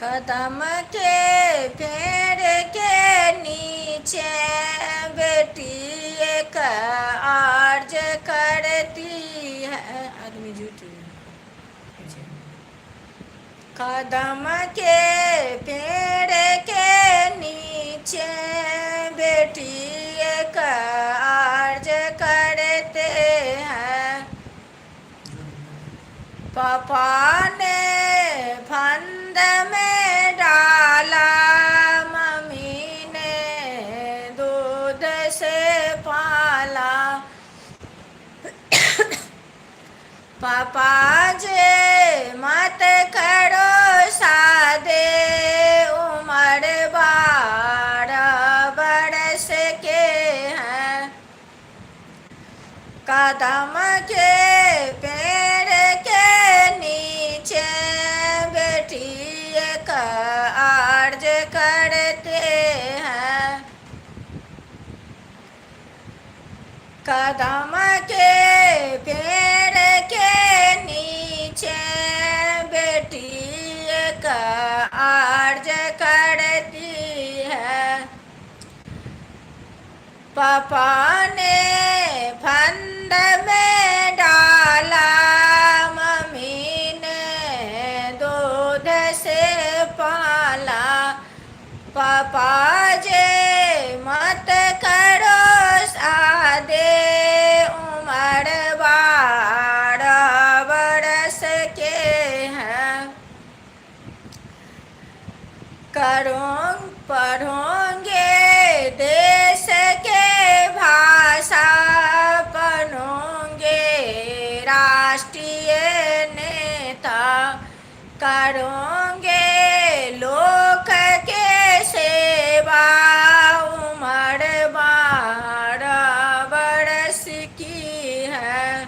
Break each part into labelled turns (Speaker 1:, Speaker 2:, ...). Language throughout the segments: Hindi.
Speaker 1: कदम के पेड़ के नीचे बेटी एक आर्ज करती है। आदमी झूठी कदम के पेड़ के नीचे बेटी एक आर्ज करते हैं। पापा ने फंद में डाला, मम्मी ने दूध से पाला। पापा जे मत करो सादे, उम्र 12 बरस के हैं। कदम के पेड़ के नीचे बेटी एक आर्ज करते हैं। कदम के पेड़ के नीचे बेटी एक आर्ज करती है। पापा ने फंद में डाला, मम्मी ने दूध से पाला। पापा जे मत करो सादे, उम्र 12 बरस के हैं। पढ़ोगे देश के भाषा, बनोगे राष्ट्रीय नेता। करोगे लोक के सेवा, उम्र 12 बरस की है।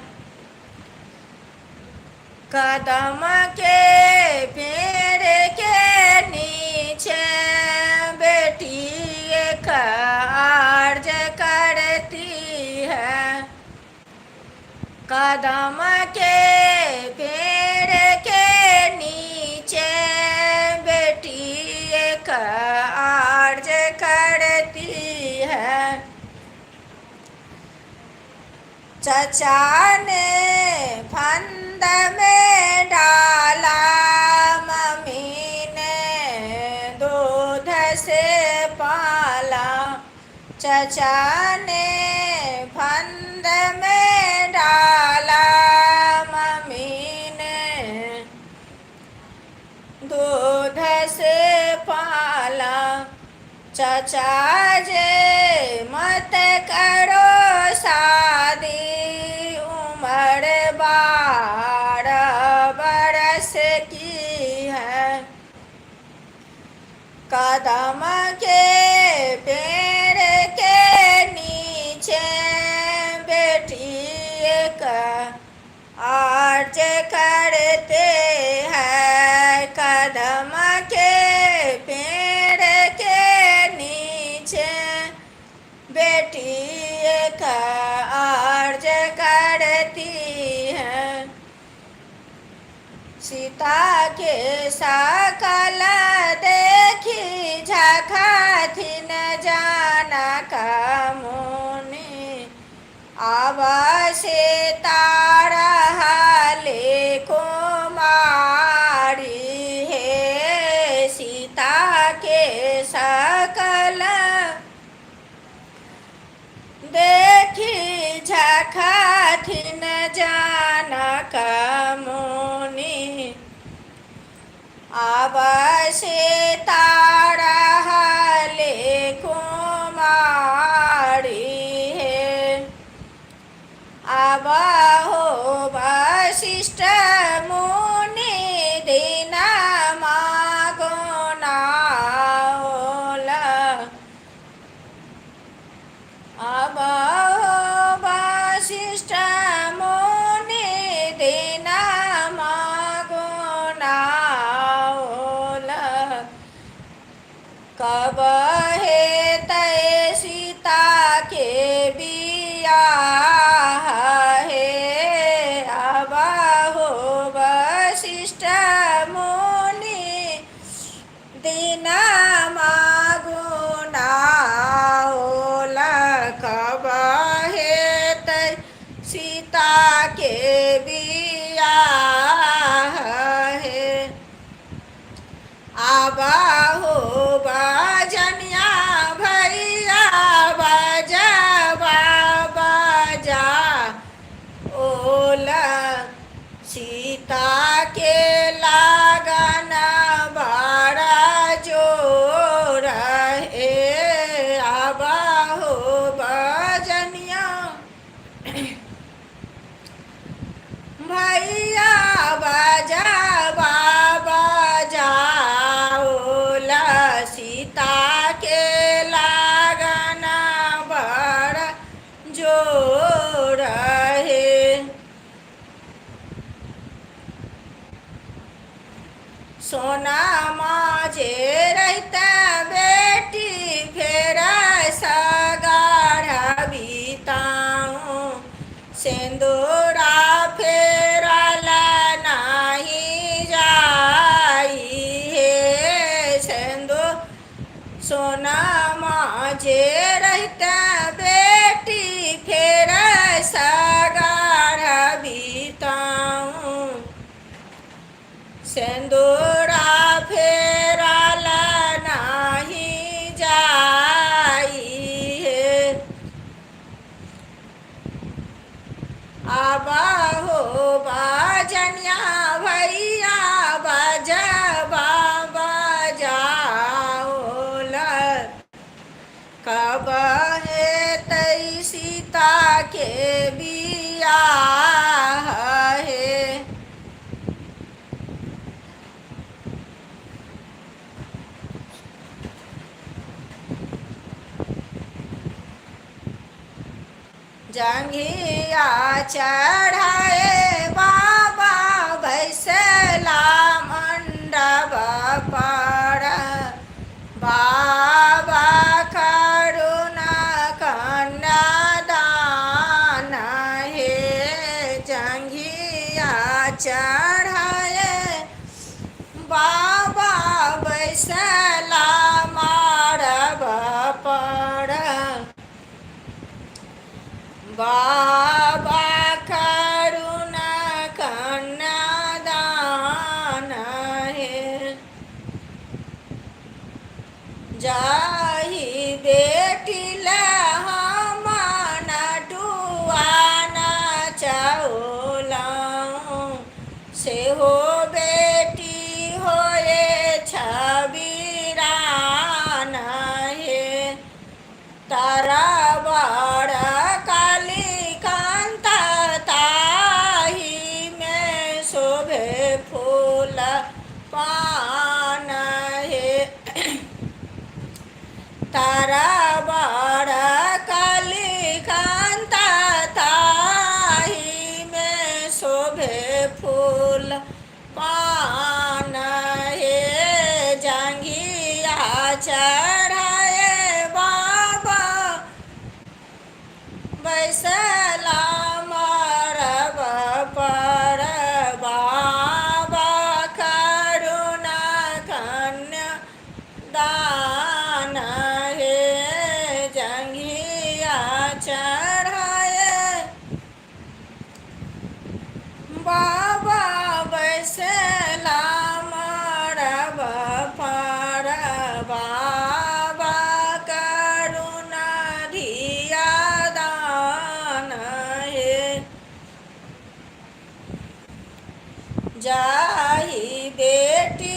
Speaker 1: कदम के पेड़ के नीचे बेटी एक आर्ज करती है। कदम के पेड़ के नीचे बेटी एक आर्ज करती है। चचा ने फंद में डाला, मम्मी ने दूध से पाला। चचा ने फंद में डाला, मम्मी ने दूध से पाला। चचा जे मत करो शादी, उम्र 12 बरस की है। कदम के पेड़ के नीचे बेटी एक आर्ज करते हैं। कदम के पेड़ के नीचे बेटी एक आर्ज करती है। सीता के सकल देखी झखथि न जाना का मुनि। आवासे तारा हाले कुमारी है। सीता के सकल देखी झखथि न जाना का मुनि। आवासे तारा हाले कुमारी है। आवा हो वशिष्ठ मुनि दीना मागो नाओला। आवा हो वशिष्ठ मुनि दीना मागो नाओला। कब हे तय सीता के बियाह है। आवा हो वशिष्ठ मुनि बाबा जाओ सीता के लागना बड़ा जोर है। सोना माजे रहता बेटी फेर सगारा बीताऊं सिंदूरा फेरला नहीं जाई है सिंदूर सोना माजे रहता बेटी फेर सगारा बीताऊं सिंदूरा फेरला नहीं जाई है। आबा हो बाजनिया भैया बाजा बाबा जाओ कब है तई सीता के बियाह है। जंघिया चढ़ाए बाबा बैसला मंडप पर बाबा करुणा कन्यादान है। जंघिया चढ़ाए बाबा बैसला मंडप पर बाबा करुणा कन्यादान है। जाही बेटी हम नटुआन चौलाऊं से हो बेटी होए छबीरान है। तारा बड़ा फूल पान है। तारा बड़ा काली कांता ताही में शोभे फूल पान है। जंघिया चढ़ाए बाबा बैसला मरब पर बाबा करुणा कन्यादान है। जंघिया चढ़ाए बाबा बैसला मरब पर बाबा करुणा धिया दान है। जाही बेटी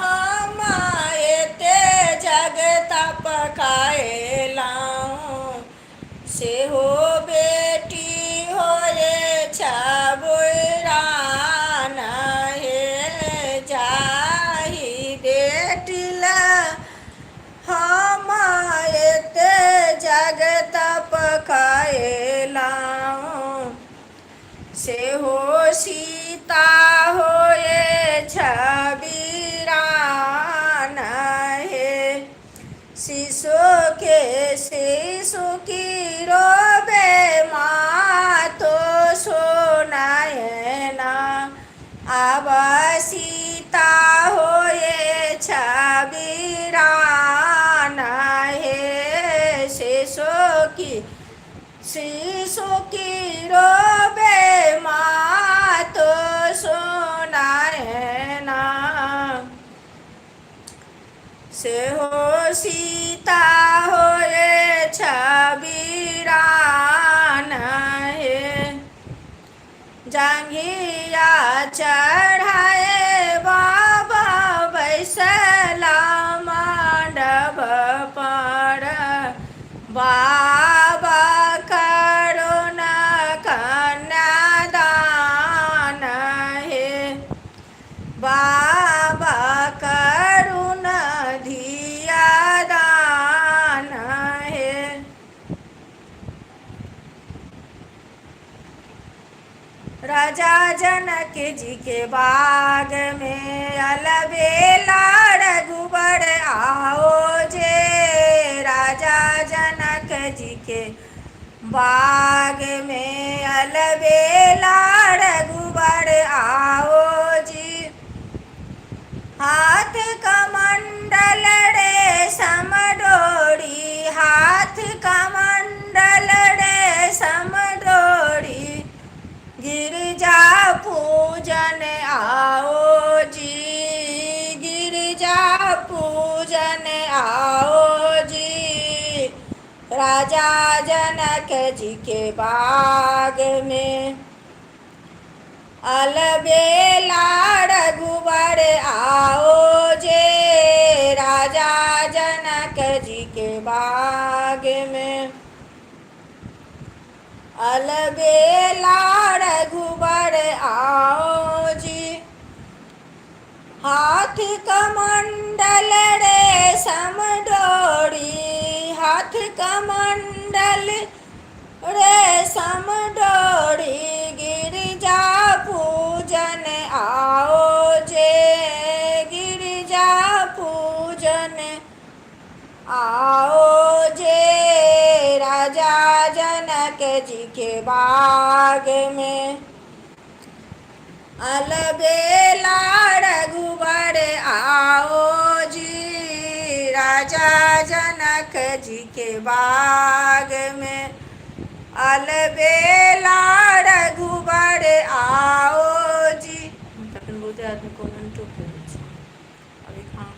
Speaker 1: हम एते जगत पकाएलाऊं से हो बेटी होए छबुरान है। जाही बेटी हम एते जगत पकाएलाऊं से हो सीता होए छबीरान है। शिशु के शिशु की रोबे माँ तो सोनाए ना अब सीता होए छबीरान है। शिशु की रोबे माँ तो सोनाए ना से हो सीता होए छबीरान है। जंघिया चढ़ाए बाबा बैसला मंडप पर बाबा करुणा कन्यादान है। राजा जनक जी के बाग में अलबेला रघुबर आओ जे। राजा जनक जी के बाग में अलबेला रघुबर आओ जी। हाथ कमंडल रेशम डोरी, हाथ कमंडल रेशम डोरी, गिरजा पूजन आओ जी। गिरजा पूजन आओ जी। राजा जनक जी के बाग में अलबेला रघुबर आओ जे। राजा जनक जी के बाग में अलबेला रघुबर आओ जी। हाथ कमंडल रेशम डोरी, हाथ कमंडल रेशम डोरी, गिरजा पूजन आओ जे। गिरजा पूजन आओ जे। राजा जनक जी के बाग में अलबेला रघुबर आओ जी। राजा जनक जी के बाग में अलबेला रघुबर आओ जी। तखन बहुते आदमी कमेंटो करै छै, अभी कहाँ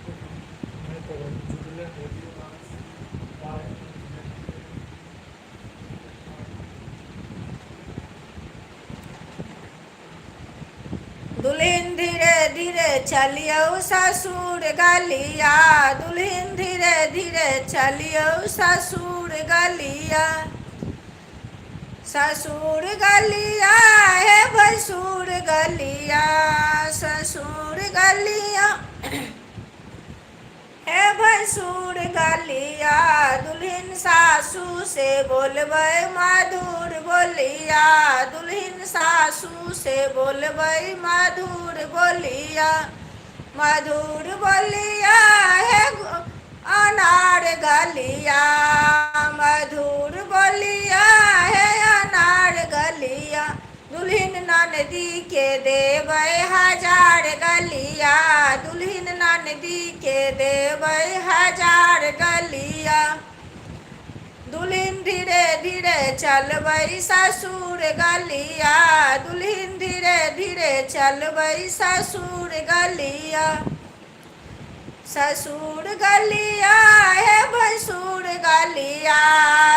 Speaker 1: दुल्हन धीरे धीरे चलियो ससुर गलिया, दुल्हन धीरे धीरे चलियो ससुर गलिया। ससुर गलिया है भसुर गलिया, ससुर गलिया है भसुर गलिया। दुल्हन सासू से बोलबै मधुर बोलिया, दुल्हन सासू से बोलबै मधुर बोलिया। मधुर बोलिया है अनार गलिया, मधुर बोलिया है अनार गलिया। दुल्हन ननदी के देबै हजार गलिया, दुल्हन ननदी के देबै हजार गलिया। दुल्हन धीरे धीरे चलबै ससुर गलिया, दुल्हन धीरे धीरे चलबै ससुर गलिया। ससुर गलिया है भसुर गलिया,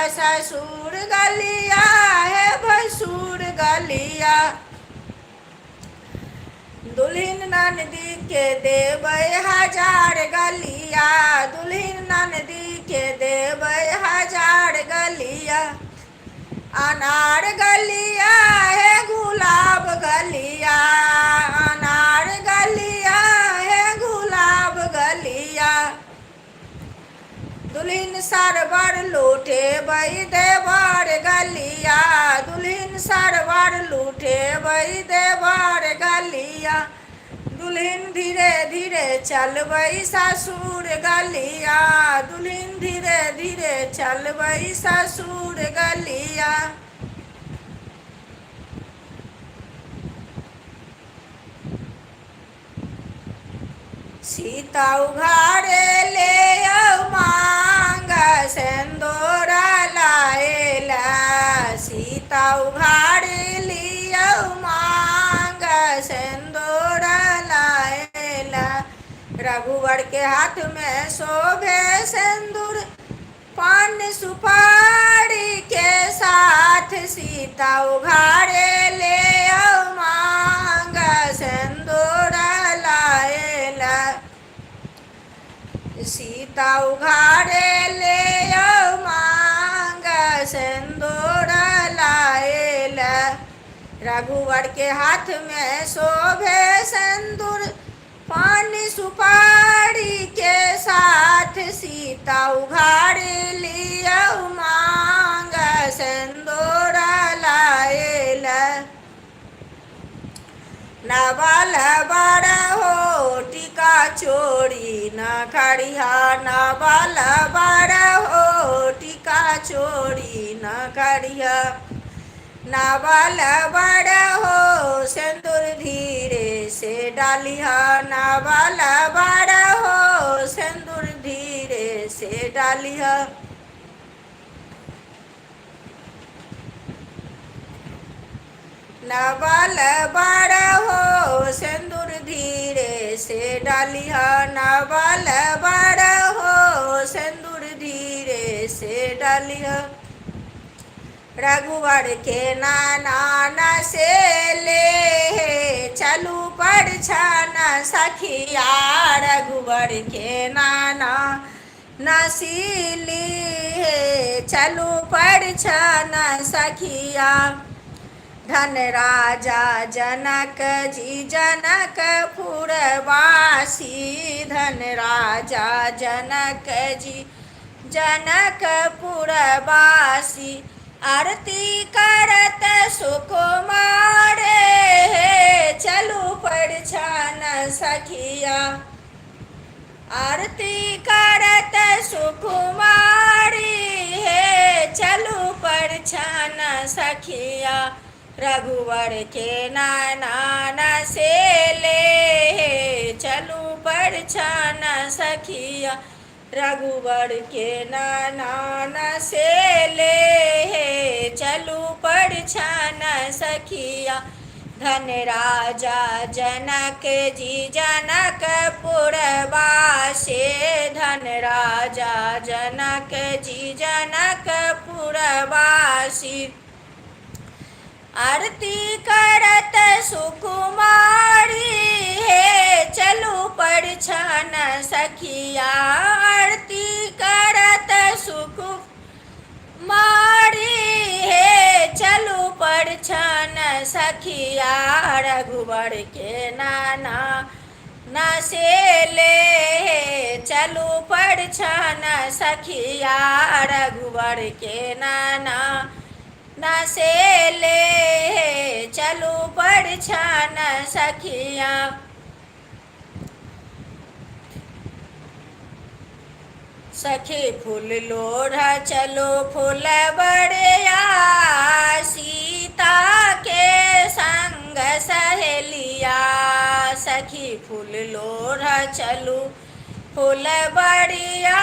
Speaker 1: ससुर गलिया है भसुर गलिया। दुल्हन ननदी के देबै हजार गलिया, दुल्हन ननदी के देबै हजार गलिया। अनार गलिया है गुलाब गलिया, अनार गलिया है गुलाब गलिया। दुल्हन सरवर लूटे बई देवर गलिया, दुल्हन सरवर लूटे बई देवर गलिया। दुल्हन धीरे धीरे चलबै ससुर गलिया, दुल्हन धीरे धीरे चलबै ससुर गलिया। सीता उघारे ले मांग सिंदूर लाएला, सीता उघारे लिया मांग सिंदूर लाएला। रघुवर के हाथ में शोभे सिंदूर, पान सुपारी के साथ सीता उघारे ले मांग सिंदूर लाएला। सीता उघारे ले मांग सिंदूर लाएला। रघुवर के हाथ में शोभे सिंदूर, पान सुपारी के साथ सीता उघारे लिया मांग सिंदूर लाएला। नावाल बाड़ा हो टीका चोरी न खड़िया, नावाल बाड़ा हो टीका चोरी न खड़िया। नावाल बाड़ा हो सिंदूर धीरे से डालिया, नावाल बाड़ा हो सिंदूर धीरे से डालिया। नावाल बाड़ा हो सिंदूर धीरे से डालिया, नावाल बाड़ा हो सिंदूर धीरे से डालिया। रघुवर के नाना से ले चलू पड़ छाना सखिया, रघुवर के नाना नसीली चलू पड़ छाना सखिया। धन राजा जनक जी जनकपुर वासी, धन राजा जनक जी जनकपुर वासी। आरती करत सुकुमारे चलू पड़ छान सखिया, आरती करत सुकुमारी है चलू पड़ छान सखिया। रघुवर के नाना से ले चलू पड़ छान सखिया, रघुवर के नाना से ले चलू पड़ छान सखिया। धन राजा जनक जी जनकपुर वासे, धन राजा जनक जी जनकपुर वासी। आरती करत सुकुमारी है चलू पड़ छान सखिया, आरती करत सुकुमारी है चलू पड़ छान सखिया। रघुवर के नाना से ले चलू पड़ छान सखिया, रघुवर के नाना से ले चलू पड़ छान सखिया। सखी फूल लोढ़ा चलो फूल बड़िया, सीता के संग सहेलिया। सखी फूल लोढ़ा चलो फूल बढ़िया,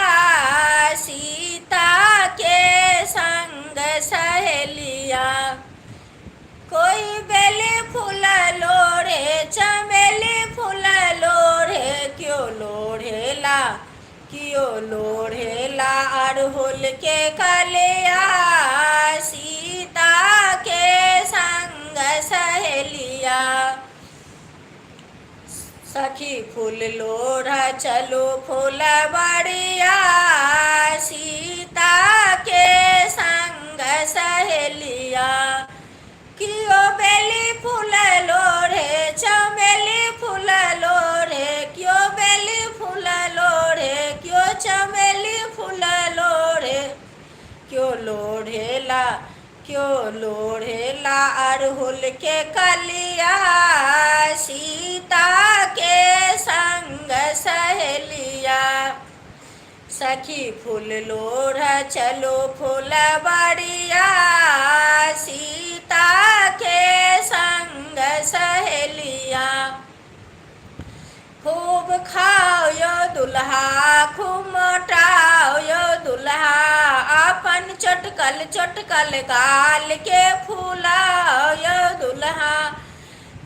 Speaker 1: सीता के संग सहेलिया। कोई बेली फूल लोढ़े चमेली फूल लोढ़े, क्यों लोढ़ेला क्यों लोढ़ेला अड़हुल के कलिया, सीता के संग सहेलिया। सखी फूल लोढ़ा चलो फूल बढ़िया, सीता के संग सहेलिया। क्यों बेली फूल लोढ़े चमेली फूल लोढ़े, क्यों बेली फूल लोढ़े क्यों चमेली फूल लोढ़े। क्यों लोढ़ेला अड़हुल के कलिया, सीता के संग सहेलिया। सखी फूल लोढ़ा चलो फूल बढ़िया, सीता के संग सहेलिया। खूब खाओ यो दुल्हा खूब मोटाओ यो दुल्हा, अपन चटकल चटकल गाल के फूलाओ यो दुल्हा।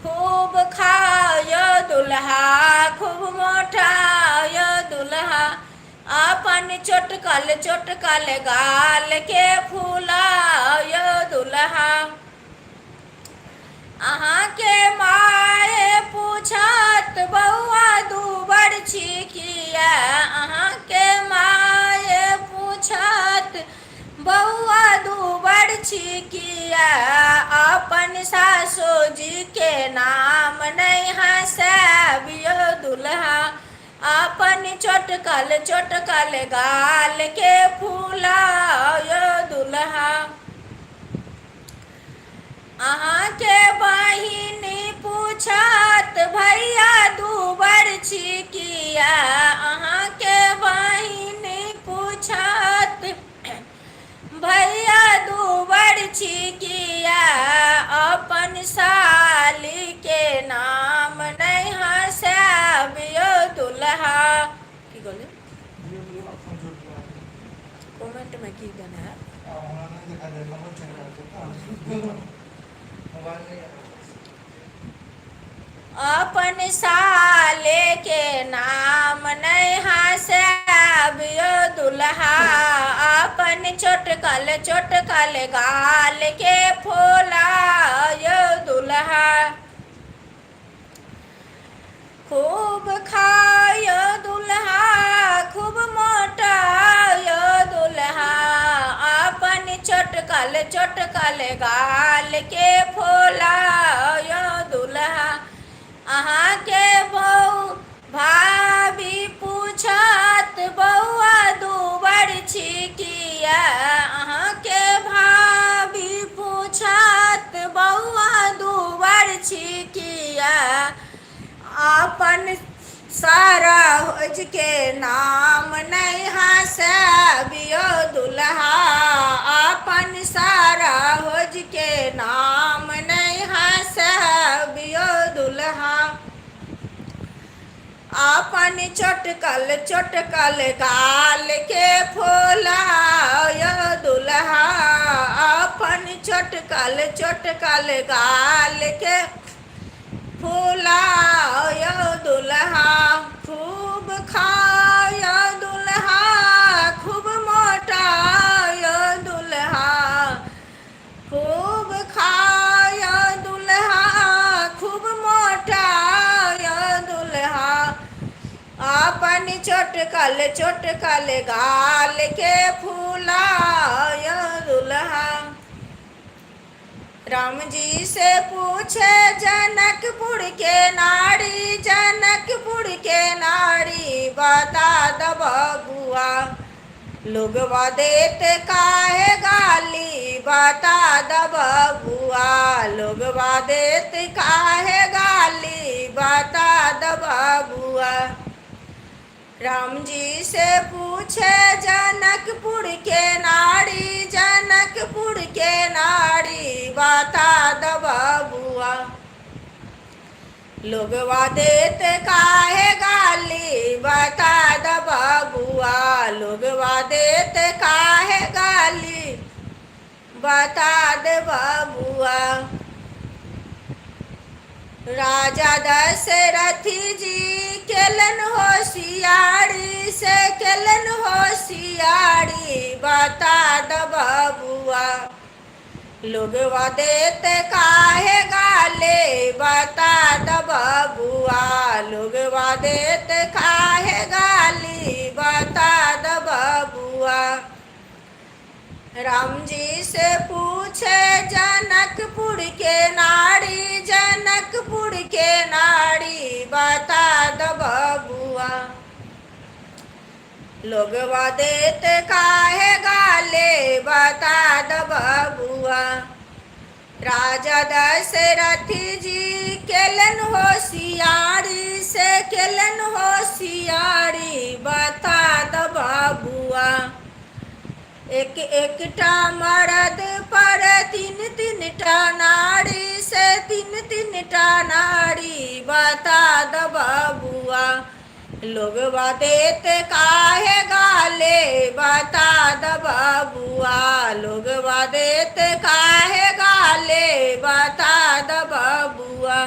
Speaker 1: खूब खाओ यो दुल्हा खूब मोटाओ यो दुल्हा, अपन चटकल चटकल गाल के फूलाओ यो दुल्हा। अहाँ के माए पूछत बउआ दूबर छिकिया, अहाँ के माए पूछत बउआ दूबर छिकिया। अपन सासो जी के नाम नहीं हंसब यो दुल्हा, अपन चटकल चटकल गाल के फूलाओ यो दुल्हा। अहाँ के बहिनी पूछ पूछत भैया दूबर छिकिया अहाँ के बहिन पूछत भैया दूबर छिकिया अपन साली के नाम नहीं हंसाबियो दुल्हा की बोले कमेंट में की देना है अपन साले के नाम नहीं हंसाबियो दुल्हा अपन चोटकल गाल के फोलायो दुल्हा खूब खायो दुल्हा खूब मोटायो दुल्हा अपन चोटकल गाल के फोलायो दुल्हा अहाँ के बहू भाभी पूछत बउआ दूबर छिकिया अहाँ के भाभी पूछत बउआ दूबर छिकिया अपन सारा होज के नाम नहीं हंसाबियो दुल्हा अपन सारा होज के नाम नहीं हंसाबियो दुल्हा अपन चोटकल गाल के फोलायो दुल्हा अपन चोटकल गाल के फूलायो दुल्हा खूब खायो दुल्हा खूब मोटायो दुल्हा खूब खायो दुल्हा खूब मोटायो दुल्हा अपन चोटकल गाल के फूलायो दुल्हा राम जी से पूछे जनकपुर के नारी बता द बबुआ लोगवा देते काहे गाली बता द बबुआ लोगवा देते काहे गाली बता द बबुआ राम जी से पूछे जनकपुर के नारी बता द बबुआ लोगवा देते काहे गाली बता द बबुआ लोगवा देते काहे गाली बता दे बबुआ राजा दशरथी जी केलन होशियारी से केलन होशियारी बता द बबुआ लोगवा देते काहे गाले बता द बबुआ लोगवा देते काहे गाली बता द बबुआ राम जी से पूछे जनकपुर के नारी बता द बबुआ लोगवा देते काहे गाले बता द बबुआ राजा दशरथी जी केलन होशियारी से केलन होशियारी बता द बबुआ एक एकटा मर्द पर तीन टा नारी से तीन टा नारी बता द बबुआ लोगवा देते काहे गाले बता द बबुआ लोगवा देते काहे गाले बता द बबुआ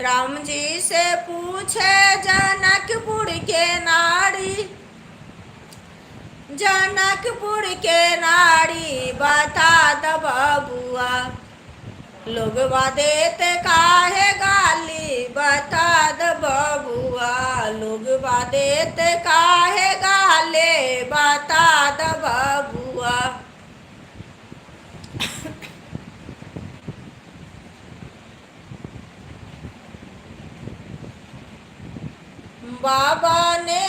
Speaker 1: राम जी से पूछे जनकपुर के नारी बता द बबुआ लोगवा देते काहे गाली बता द बबुआ लोगवा देते काहे गाले बता द बबुआ बाबा ने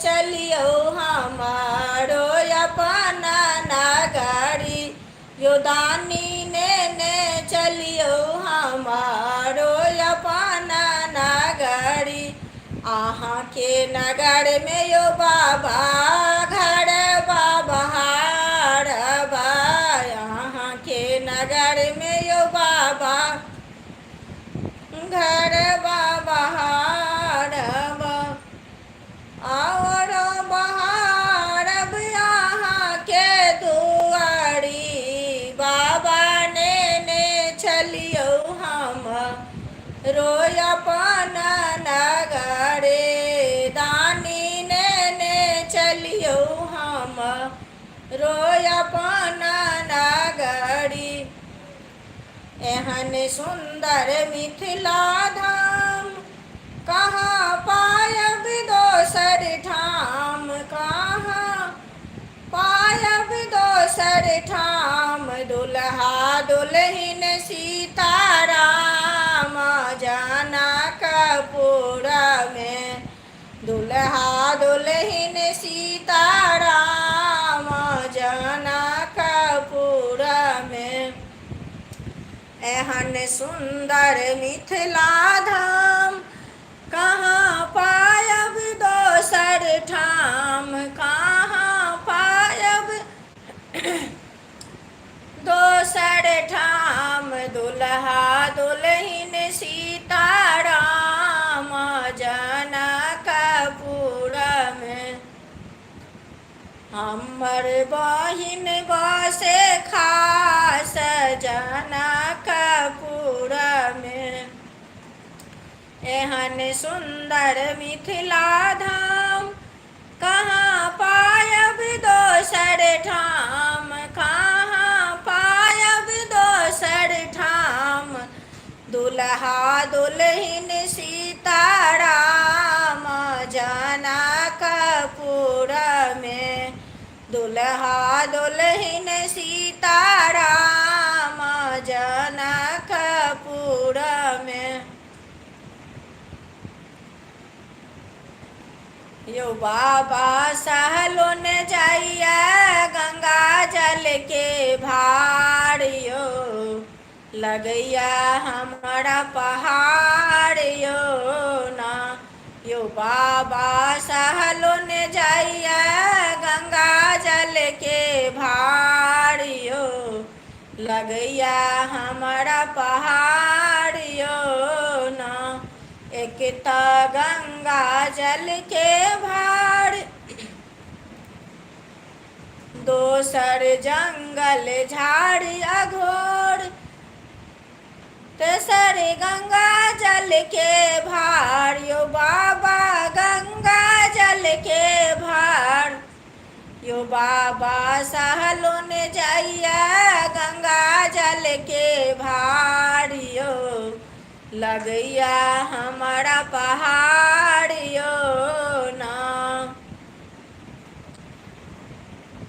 Speaker 1: चलियो हमारो अपन नगरी यो दानी ने चलियो हमारो अपन नगरी। आहाँ के नगर में यो बाबा घर बाबहार बा। यहाँ के नगर में यो बाबा घर बाबहार बा। और बहार यहाँ के दुआरी। बाबा ने चलियो हम रोय अपन नगरे। दानी ने चलियो हम रोय अपन नगरी। एहन सुंदर मिथिला धाम कहाँ पायब दोसर ठाम। कहाँ पायब दोसर ठाम। दुल्हा दुल्हिन सीताराम जनकपुर में। दुल्हा दुल्हिन सीताराम जनकपुर में। एहन सुंदर मिथिला धाम कहाँ पायब दोसर ठाम। कहाँ पायब दोसर ठाम। दुल्हा दुल्हिन सीताराम जनकपुर में। हमर बहिन बसे खास जनकपुर में। एहन सुंदर मिथिला धाम कहाँ पायब दोसर ठाम। कहाँ पायब दोसर ठाम। दुल्हा दुल्हिन सीताराम जनकपुर में। दुल्हा दुल्हिन सीताराम जनकपुर में। यो बाबा सहलो न जाइया गंगा जल के भार यो। लगैया हमारा पहाड़ यो ना। यो बाबा सहलो न जाइया गंगा जल के भार यो। लगैया हमारा पहाड़ यो ना। एक त गंगा जल के भार दोसर जंगल झाड़ी अघोर। तेसर गंगा जल के भार यो बाबा गंगा जल के भार। यो बाबा सहलो न जाइया गंगा जल के भार यो। लगैया हमारा पहाड़ यो ना।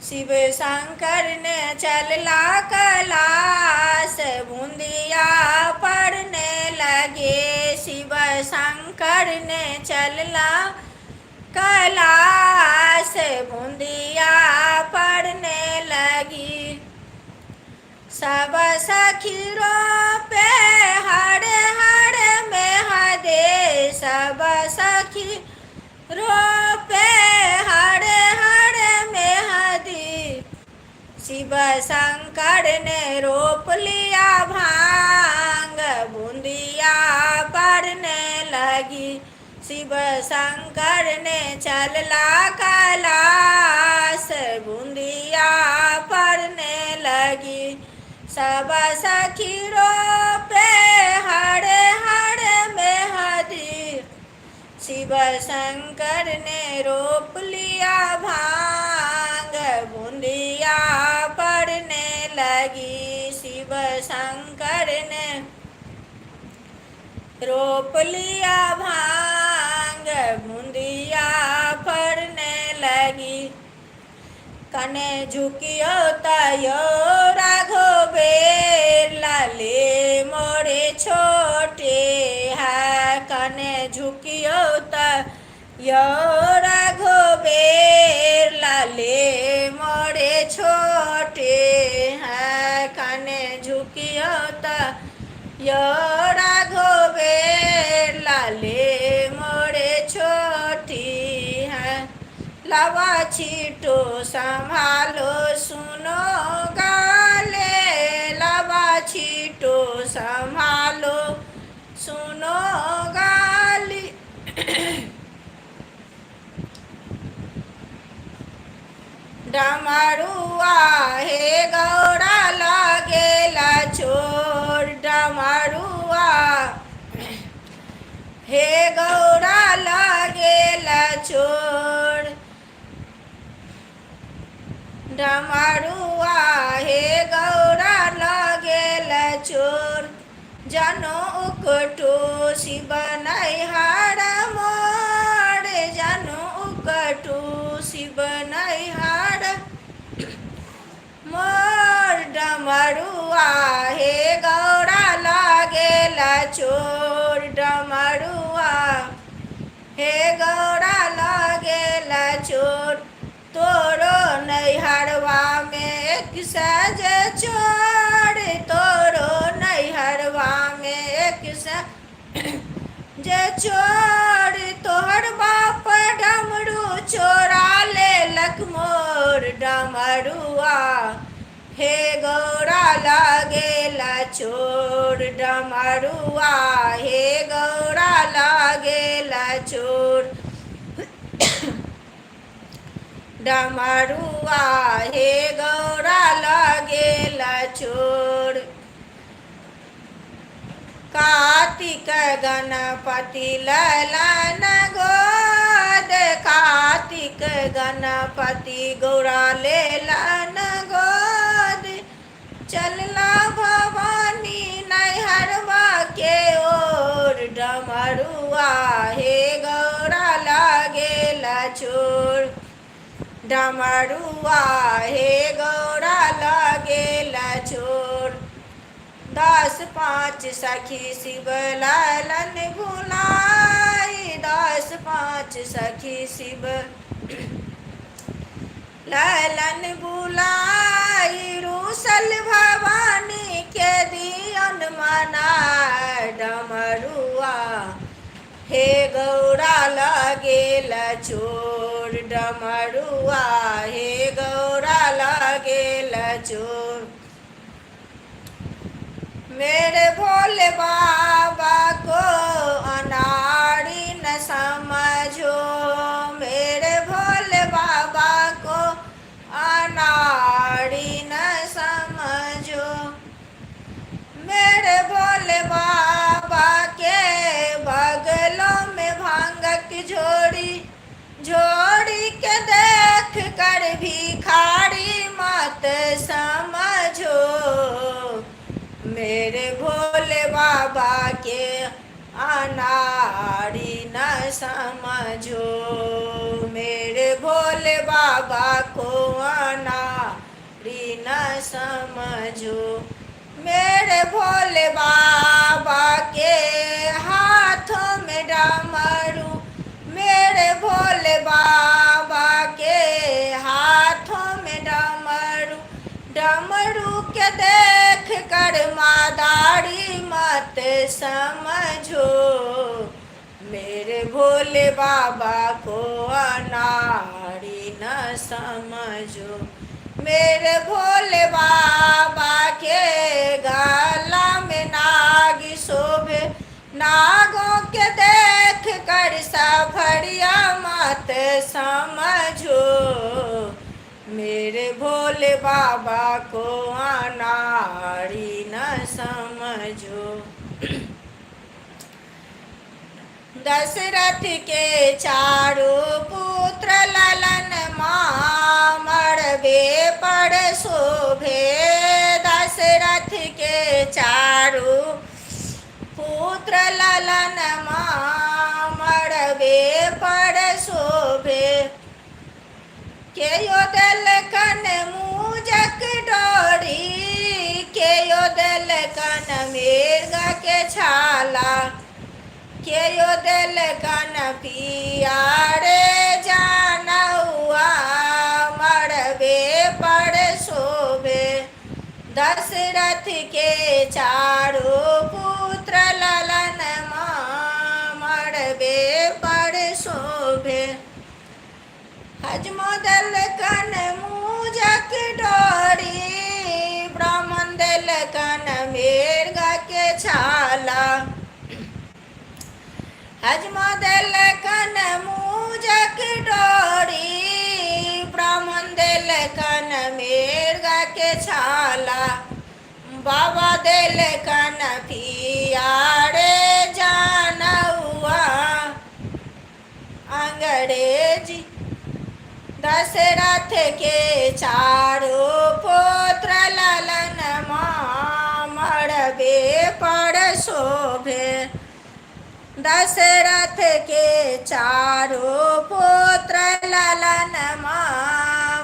Speaker 1: शिव शंकर ने चलला कैलाश बूंदिया पड़ने लगे। शिव शंकर ने चलला कैलाश बूंदिया पड़ने लगी। सब सखी पे हर हर में हदे। सब सखी पे हर हर में हदी। शिव शंकर ने रोप लिया भांग बूंदिया पड़ने लगी। शिव शंकर ने चलला कैलाश बूंदिया पड़ने लगी। सब सखी पे हर हर में हदी। शिव शंकर ने रोप लिया भांग बूंदिया पड़ने लगी। शिव शंकर ने रोप लिया भांग बूंदिया पड़ने लगी। कने झुकियो तयो राघवेर लाले मोरे छोटे है। कने झुकियो तयो राघवेर लाले मोरे छोटे हैं। चुकियोता योड़ा घोबेर लाले मोरे छोटी है लावा छिटो संभालो सुनो गाले लावा छिटो संभालो सुनो गाली डमरुआ हे गौरा लगेला चोर डमरुआ हे गौरा लगेला चोर डमरुआ हे गौरा लगेला चोर जनो उकटो शिव नैहर मोर जनो उकटो शिव नैहर मोर डमरुआ हे गौरा लगेला चोर डमरुआ हे गौरा लगेला चोर तोरो नैहरवा में एक सज चोर तोरो नैहरवा में एक जे चोर तोहर बाप डमरू चोरा ले लखमोर डमरुआ हे गौरा लगेला चोर डमरुआ हे गौरा लगेला चोर डमरुआ हे गौरा लगेला चोर कार्तिक गणपति ललन गोद कार्तिक गणपति गौरा लेलन गोद चलला भवानी नैहरवा के ओर डमरुआ हे गौरा लगेला चोर डमरुआ हे गौरा लगेला चोर 10-5 सखी शिव ललन भुलाई 10-5 सखी शिव ललन बुलाई रूसल भवानी के दियन मना डमरुआ हे गौरा लगेला चोर डमरुआ हे गौरा लगेला चोर मेरे भोले बाबा को अनाड़ी न समझो मेरे भोले बाबा को अनाड़ी न समझो मेरे भोले बाबा के बगलों में भांग की झोड़ी के देख कर भिखारी मत समझो मेरे भोले बाबा के अनाड़ी न समझो मेरे भोले बाबा को अनाड़ी न समझो मेरे भोले बाबा के हाथों में डमरू मेरे भोले बाबा के हाथों में डमरू डमरू के देख कर मादारी मत समझो मेरे भोले बाबा को अनाड़ी न समझो मेरे भोले बाबा के गला में नाग शोभे नागों के देख कर सफरिया मत समझो मेरे भोले बाबा को अनाड़ी न समझो दशरथ के चारों पुत्र ललन मड़बे पर शोभे दशरथ के चारों पुत्र ललन मड़बे पर शोभे के यो दल कन मूजक डोरी के यो दल कन मिर्गा के छाला के यो दल कन पियारे जानौआ मड़बे पर शोभे दशरथ के चारों पुत्र ललन मड़बे पर शोभे। हजमोदल कन मूजक डोरी, ब्राह्मण दल कन मेरगा के छाला। हजमोदल कन मूजक डोरी, ब्राह्मण दल कन मेरगा के छाला। बाबा दल कन पियारे जानौआ अंग्रेजी। दशरथ के चारों पुत्र ललन मड़बे पर शोभे। दशरथ के चारों पुत्र ललन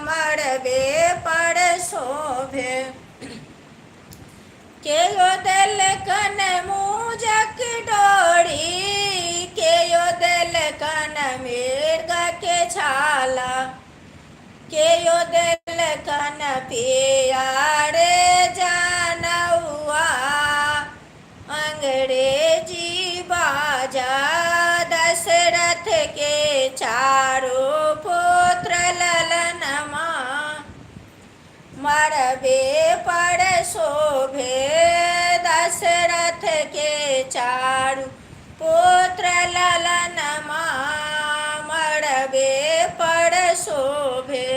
Speaker 1: मड़बे पर शोभे। केयो दल कन मूजक डोरी, केयो दल कन मेरगा के छाला। केयो दल कन पियारे जानौआ अंग्रेजी बाजा। दशरथ के चारों पुत्र ललन मड़बे पर शोभे। दशरथ के चारों पुत्र ललन मड़बे पर शोभे।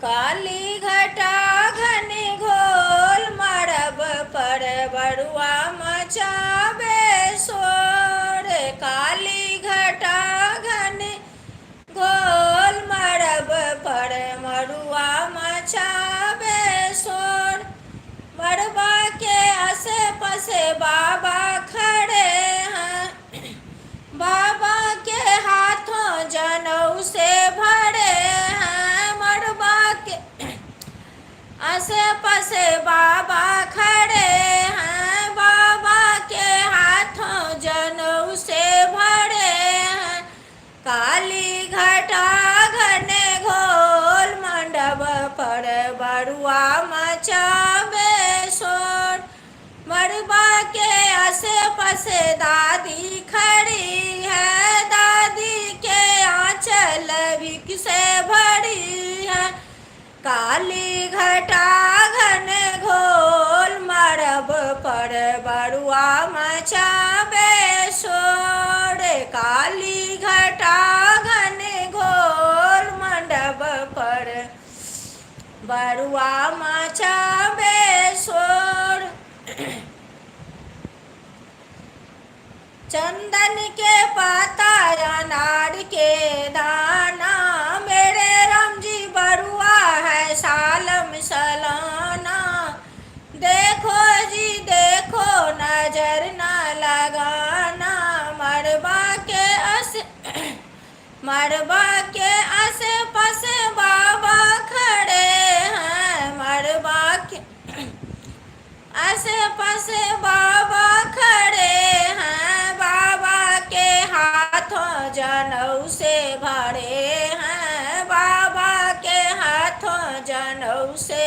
Speaker 1: काली घटा घन घोल मड़ब पर बरुआ मचाबे शोर। काली घटा घन घोल मड़ब पर मड़ुआ मचाबे शोर। मड़बा के आसे पासे बाबा खड़े हैं, बाबा के हाथों जनऊ से भरे हैं। मड़बा के आसे पासे बाबा खड़े हैं, बाबा के हाथों जनऊ से भरे हैं। काली घटा घने घोल मंडप पर बरुआ मचाबे शोर। मड़बा के आसे पासे दादी खड़ी है, दादी के आंचल भिक से भरी है। काली घटा घने घोल मड़ब पर बरुआ मचाबे शोर। काली घटा घने घोल मंडप पर बरुआ मचाबे शोर। चंदन के पाता अनार के दाना, मेरे राम जी बरुआ है सालम सलाना। देखो जी देखो नजर न लगाना। मड़बा के आसे पासे बाबा खड़े हैं, मड़बा के आसे पासे बाबा खड़े हैं। बाबा के हाथों जनऊ से भरे हैं, बाबा के हाथों जनऊ से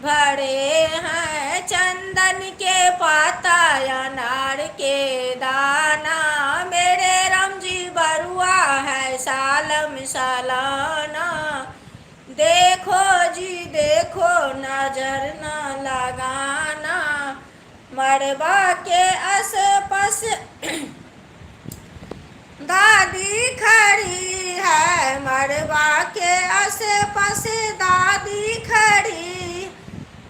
Speaker 1: भरे हैं। चंदन के पाता अनार के दाना, मेरे राम जी बरुआ है सालम सालाना। देखो जी देखो नजर न लगाना। मड़बा के आस पास दादी खड़ी है, मड़बा के आस पास दादी खड़ी।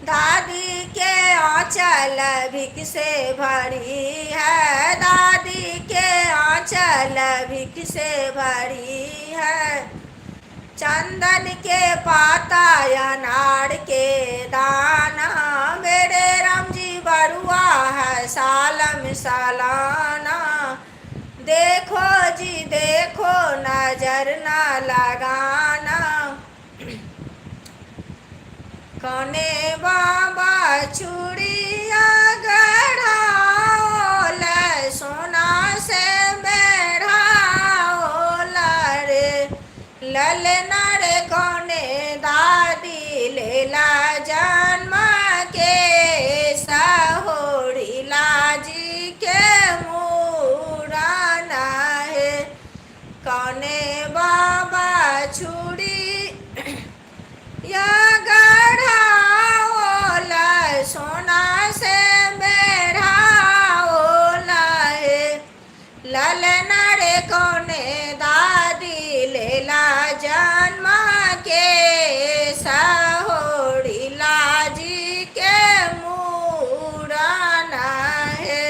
Speaker 1: दादी के आंचल भिक से भरी है, दादी के आंचल भिक से भरी है। चंदन के पाता अनार के दाना, मेरे राम जी बरुआ है सालम सालाना। देखो जी देखो नजर न लगाना। कने बाबा चूड़िया गढ़ाओल, सोना से बेढ़ाओल रे। ललना रे कोने दादी लेला जन्म के सहोड़ी लाजी के मुराना है कौने बाबा छुड़ी या गढ़ाओला सोना से बेढ़ाओला है ललना रे कोने दादी लेला जन्म के सहोड़ी लाजी के मुराना है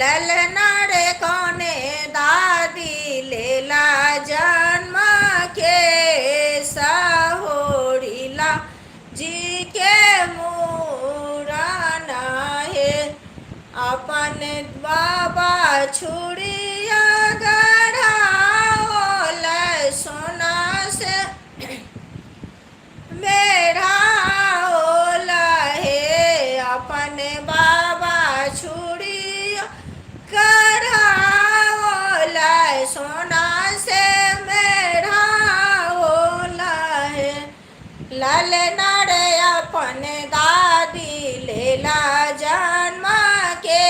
Speaker 1: ललना रे कोने दादी लेला जन्म के सहोड़ी लाजी के मुराना है अपन बाबा छुड़िया गढ़ाओला सोना से बेढ़ाओला है अपन बाबा छुड़िया गढ़ाओला सोना से बेढ़ाओला है ललना रे अपन दादी लेला जन्म के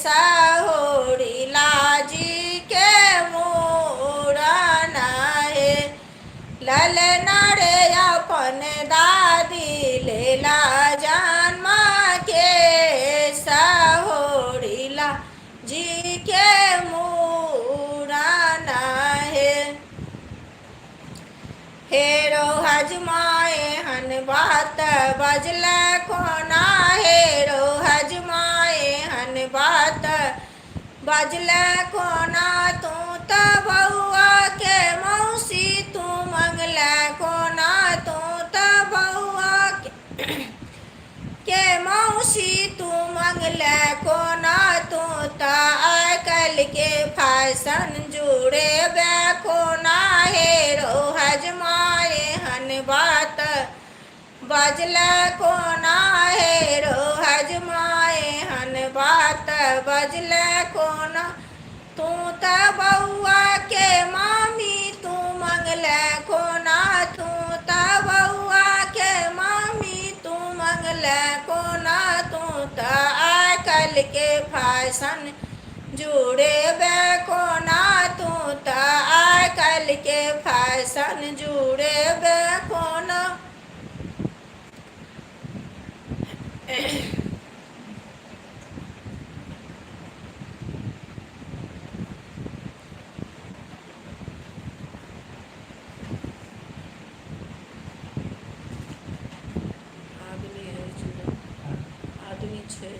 Speaker 1: सहोड़ी लाजी के मुराना है ललना रे अपन दादी लेला जन्म के सहोड़ी लाजी के मुराना है हेरो हजमाए हन बात बजल कोना हेरो हजमाए हन बात बजल कोना तू त बउआ के मौसी तू मंगल कोना तू त बउआ के मौसी तू मंगल कोना तू त आकल के फैशन जुड़े बे कोना हेरो हजमाए हन बात बजल कोना हेरो हजमाए हन बात बजल कोना तू त बउआ के मामी तू मंगल कोना तू त बउआ के मामी तू मंगल कोना तू त आकल के फैशन जुड़े बे कोना तू त आकल के फैशन जुड़े बे कोना आदमी छे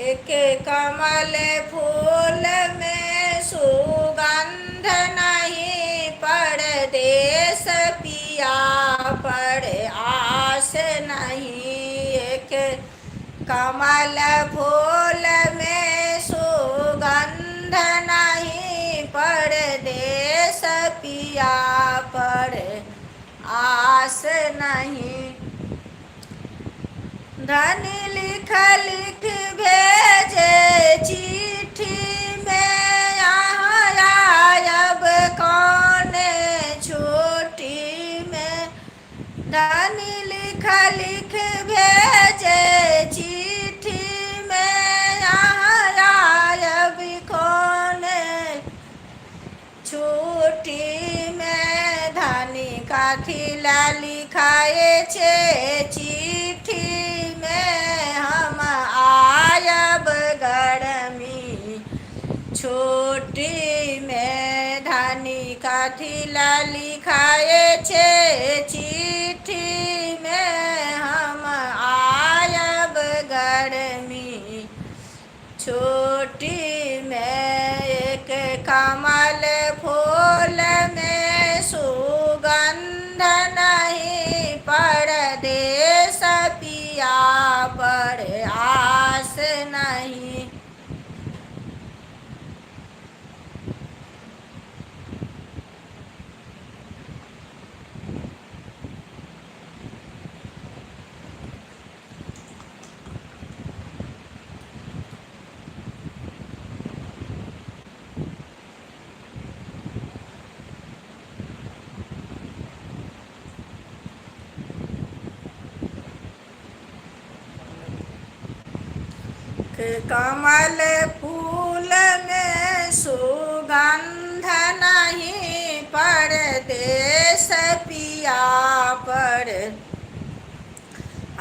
Speaker 1: एक कमल फूल में सुगंध नहीं परदेस पिया पर आस नहीं एक कमल फूल में सुगंध नहीं परदेस पिया पर आस नहीं धन लिख लिख भेजे चिट्ठी में यहाँ आयब कौन छुट्टी में धन लिख लिख भेजे चिट्ठी में यहाँ आयब कौन छुट्टी में धनी काथी ला लिखाए छे चिट्ठी हम आयब गरमी छुट्टी में धनी काथिला लिखाए छे चिट्ठी में हम आयब गरमी छुट्टी में एक कमल फूल में सुगंध नहीं परदेस पिया पर आस नहीं कमल फूल में सुगंध नहीं, परदेस पिया पर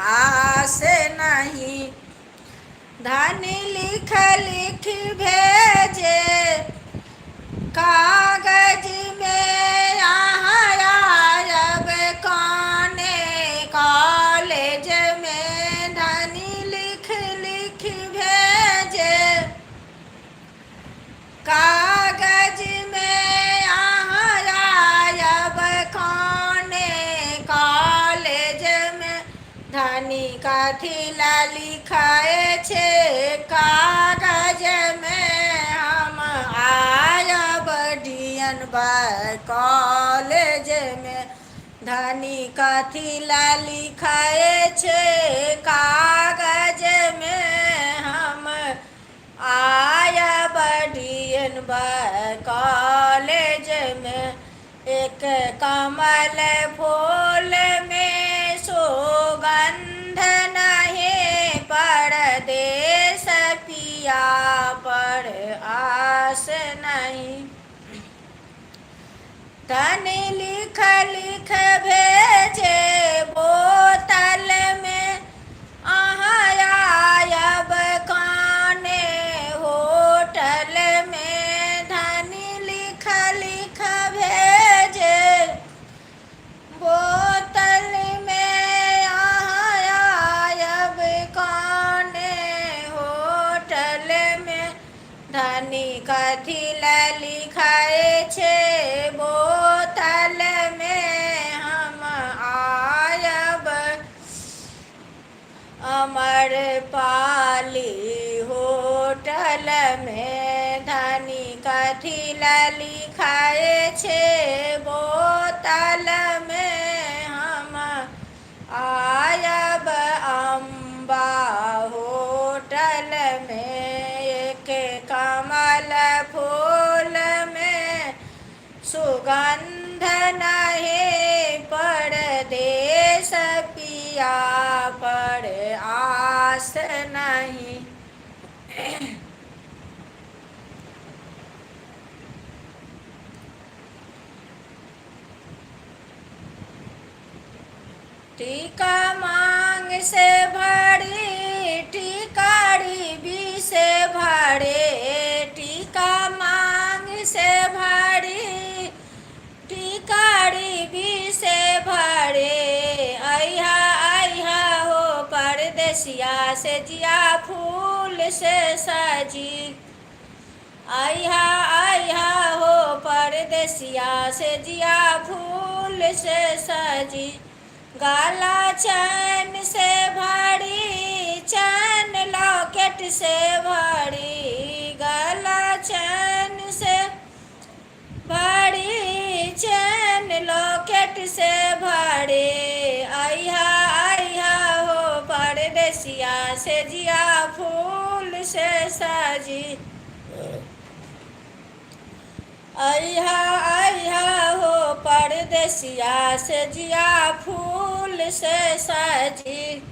Speaker 1: आस नहीं। धनी लिख लिख भेजे कागज में, यहाँ आयब काने कॉलेज में। धनी लिख लिख भेजे कागज में, यहाँ आयब काने कॉलेज में। धनी कथी ला लिखाए छे कागज में, हम आयब डियन बाय कॉलेज में। धनी कथी ला लिखाए छे कागज में, हम आयब डियन बाय कॉलेज में। एक कमल फूल में सुगंध नहीं, परदेस पिया पर आस नहीं। धनी लिख लिख भेजे बोतल में, यहाँ आयब काने होटल में। धनी लिख लिख भेजे बोतल में, यहाँ आयब काने होटल में। धनी कथी ला लिखाए छे बोतल में, हम आयब अमर पाली होटल में। धनी कथी ला लिखाए छे बोतल में, हम आयब अम्बा होटल में। एक कमल फूल में सुगंध नहीं, परदेस पिया पर आस नहीं। टीका मांग से भरी, टिकारी भी से भरे। टीका मांग से भरी, टिकारी भी से भरे। अइहा अइहा हो परदेसिया से जिया फूल से सजी। अइहा अइहा हो परदेसिया से जिया फूल से सजी। गाला चैन से भरी, चैन लॉकेट से भरी। गला चैन से भरी, चैन लॉकेट से भरे। अइहा अइहा हो परदेसिया से जिया फूल से सजी। अइहा अइहा हो परदेसिया से जिया फूल से सजी।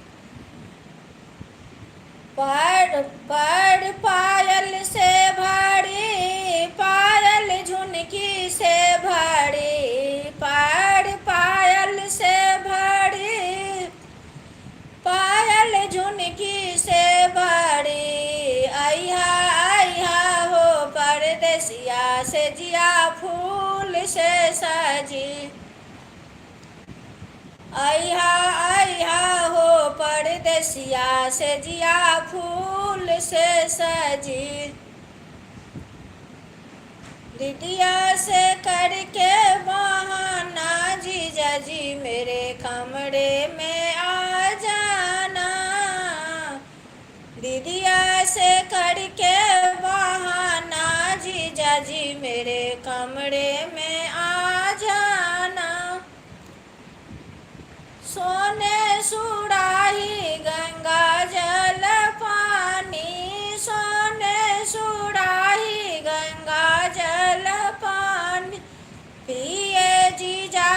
Speaker 1: पर पायल से भरी, पायल झुनकी से भरी। पर पायल से भरी, पायल झुनकी से भरी। अइहा अइहा हो परदेसिया से जिया फूल से सजी। अइहा अइहा हो परदेसिया से जिया फूल से सजी। दीदिया से करके बहाना, जीजा जी मेरे कमरे में आ जाना। दीदिया से करके बहाना, जीजा जी मेरे कमरे में आ जाना। सोने सुराही गंगा जल पानी, सोने सुराही गंगा जल पानी। पिए जीजा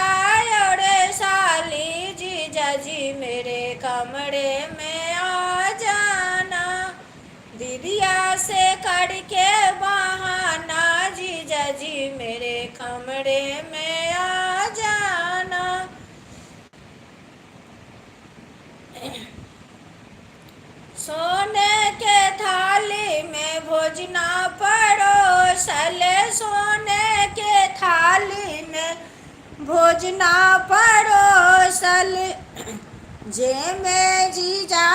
Speaker 1: और साली, जीजा जी मेरे कमरे में आ जाना। के बहाना जीजा जी मेरे कमरे में आ जाना। सोने के थाली में भोजना परोसल, सोने के थाली में भोजना परोसल, जे में जीजा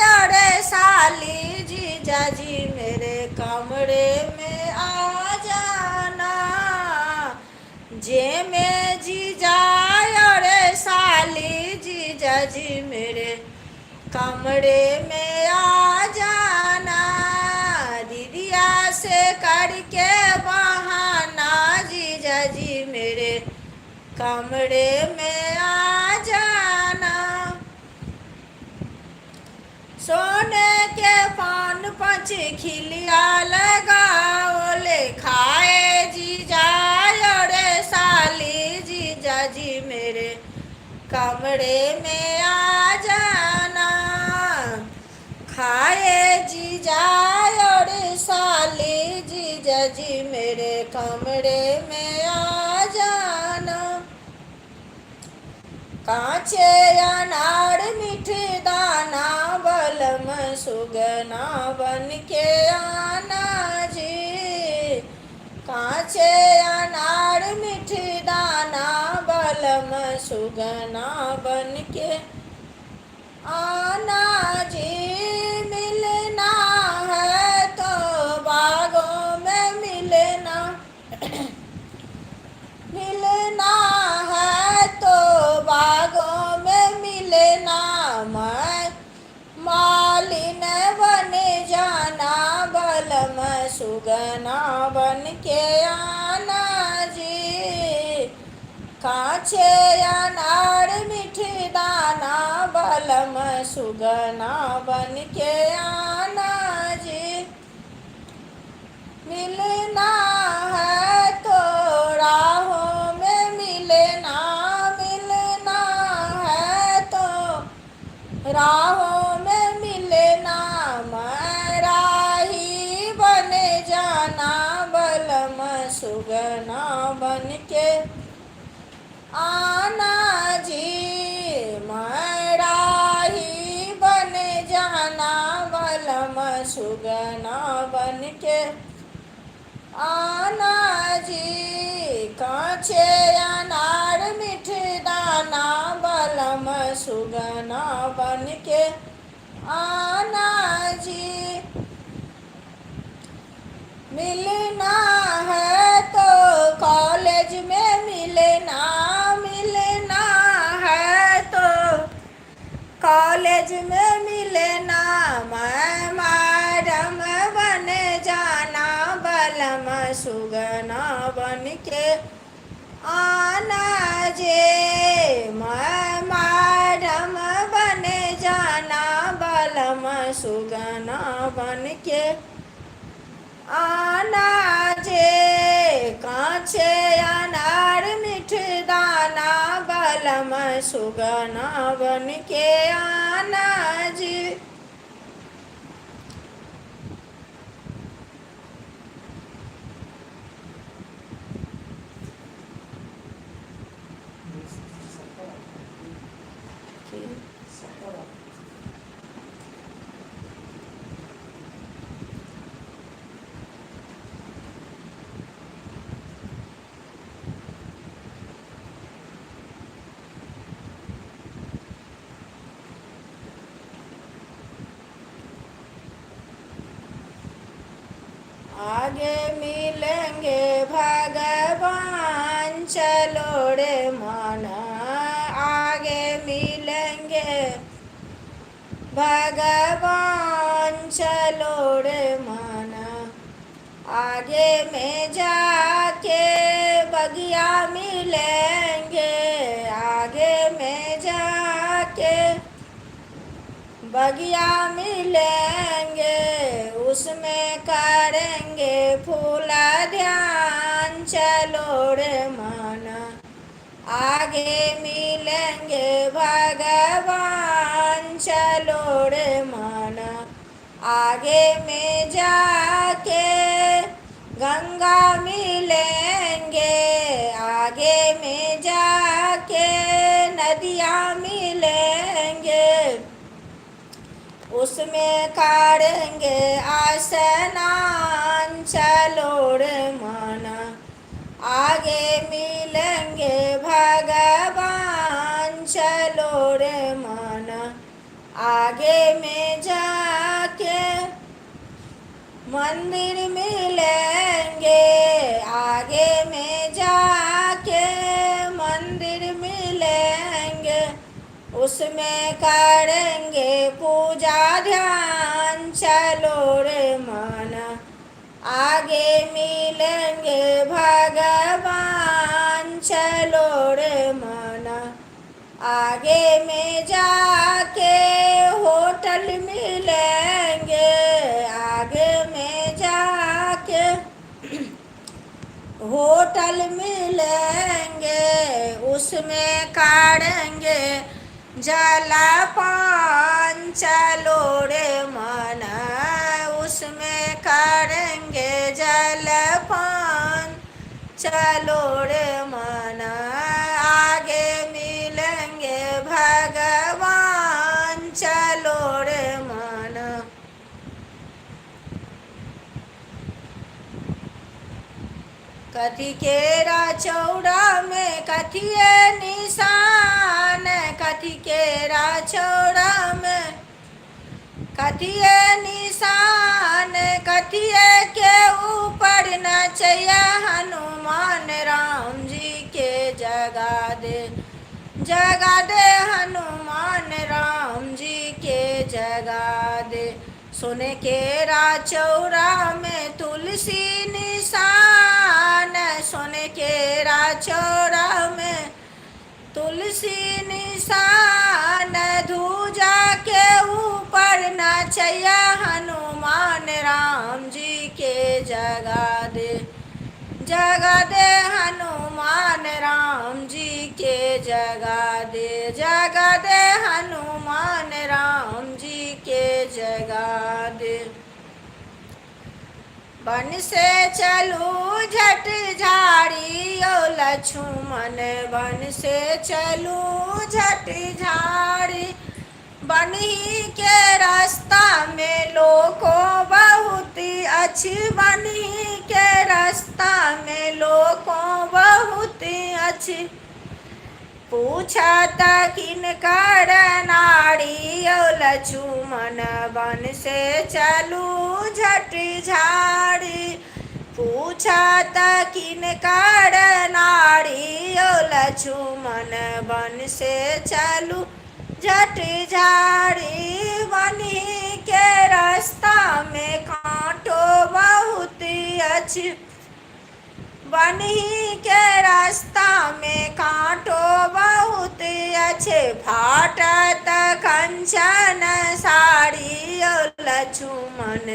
Speaker 1: और साली जीजा जी मेरे कमरे में आ जाना। जे में जीजा और साली जीजा जी मेरे कमरे में आ जाना। दीदिया से करके बहाना जीजा जी मेरे कमरे में आ जाना। सोने के पान पाँच खिलिया लगाओ ले खाए जीजा और साली जीजा जी मेरे कमरे में आ जाना। खाए जीजा और साली जीजा जी मेरे कमरे में आ जाना। कांचे अनार मीठे दाना बलम सुगना बन के आना जी। कांचे अनार मीठे दाना बलम सुगना बन के आना जी। मिलना है तो बागों में मिलना, मिलना है तो बागों में मिलना। मैं मालिन बन जाना बलम सुगना बन के आना जी। कांचे अनार मीठे दाना बलम सुगना बन के आना जी। मिलना है तो राहों में मिलना, मिलना है तो राहों में मिलना। मैं राही बन जाना बलम सुगना बन के आना जी। मैं राही बन जाना बलम सुगना बन के आना जी। कांचे अनार मीठे दाना बलम सुगना बन के आना जी। मिलना है तो कॉलेज में मिलना, मिलना है तो कॉलेज में मिलना। मैं मैडम बन जाना बलम सुगना बन के आना जे। मैं मैडम बन जाना बलम सुगना बन के आना जे। कांचे अनार मीठे दाना बलम सुगना बन के आना जी। आगे मिलेंगे भगवान चलो रे माना। आगे मिलेंगे भगवान चलो रे माना। आगे में जाके बगिया मिलेंगे, आगे में जाके बगिया मिलेंगे। उसमें करेंगे फूला ध्यान चलो रे माना। आगे मिलेंगे भगवान चलो रे माना। आगे में जाके गंगा मिलेंगे आगे में जाके, नदियाँ मिलेंगे उसमें करेंगे स्नान। चलो रे माना आगे मिलेंगे भगवान। चलो रे माना आगे में जाके, मंदिर मिलेंगे आगे में जाके, मंदिर मिलेंगे उसमें करेंगे पूजा ध्यान। चलो रे माना आगे मिलेंगे भगवान। चलो रे माना आगे में जाके, होटल मिलेंगे आगे में जाके, होटल मिलेंगे उसमें करेंगे जलपान। चलो रे माना उसमें करेंगे जलपान। चलो रे माना आगे मिलेंगे भगवान। चलो रे माना। कथी केरा चौड़ा में कथिए निशान, कथी केरा चौड़ा में कथिए निशान, कथिए के ऊपर नचैया हनुमान। राम जी के जगा दे हनुमान, राम जी के जगा दे। सोने केरा चौरा में तुलसी निशान, सोने केरा चौरा में तुलसी निशान। ध्वजा के ऊपर नचैया हनुमान, राम जी के जगा दे हनुमान। राम जी के जगा दे हनुमान, राम जी के जगा दे। वन से चलू झट झाड़ी ओ लक्ष्मण, वन से चलू झट झाड़ी। बन्ही के रास्ता में लोको बहुत अच्छी, बन्ही के रास्ता में लोको बहुत अच्छी। पूछा त किनकर नारी ओ लक्ष्मण, वन से चलू झट झाड़ी। पूछा त किनकर नारी ओ लक्ष्मण, वन से चलू झट झाड़ी। बन्ही के रास्ता में कांटो बहुत अच्छी, बन्ही के रास्ता में कांटो बहुत अच्छे। फाटत कंचन साड़ी ओ लक्ष्मण,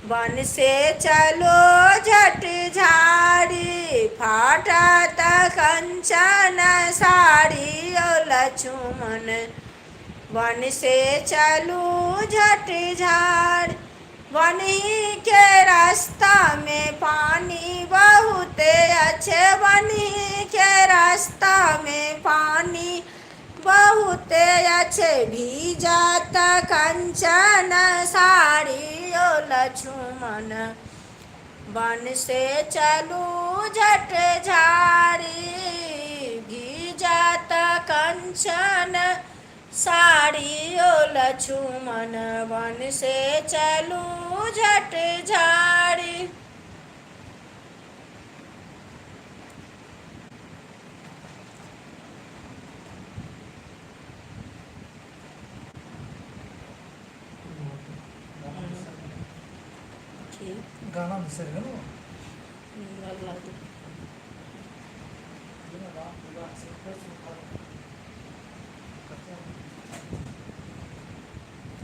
Speaker 1: वन से चलो झट झाड़ी। फाटत कंचन साड़ी ओ लक्ष्मण, वन से चलू झट झाड़ी। बन्ही के रास्ता में पानी बहुत अच्छे, बन्ही के रास्ता में पानी बहुत अच्छे। भीजत कंचन साड़ी ओ लक्ष्मण, वन से चलू झट झाड़ी। भीजत कंचन साड़ी ओ लक्ष्मण, वन से चलू झट झाड़ी।
Speaker 2: गाना बिसर गए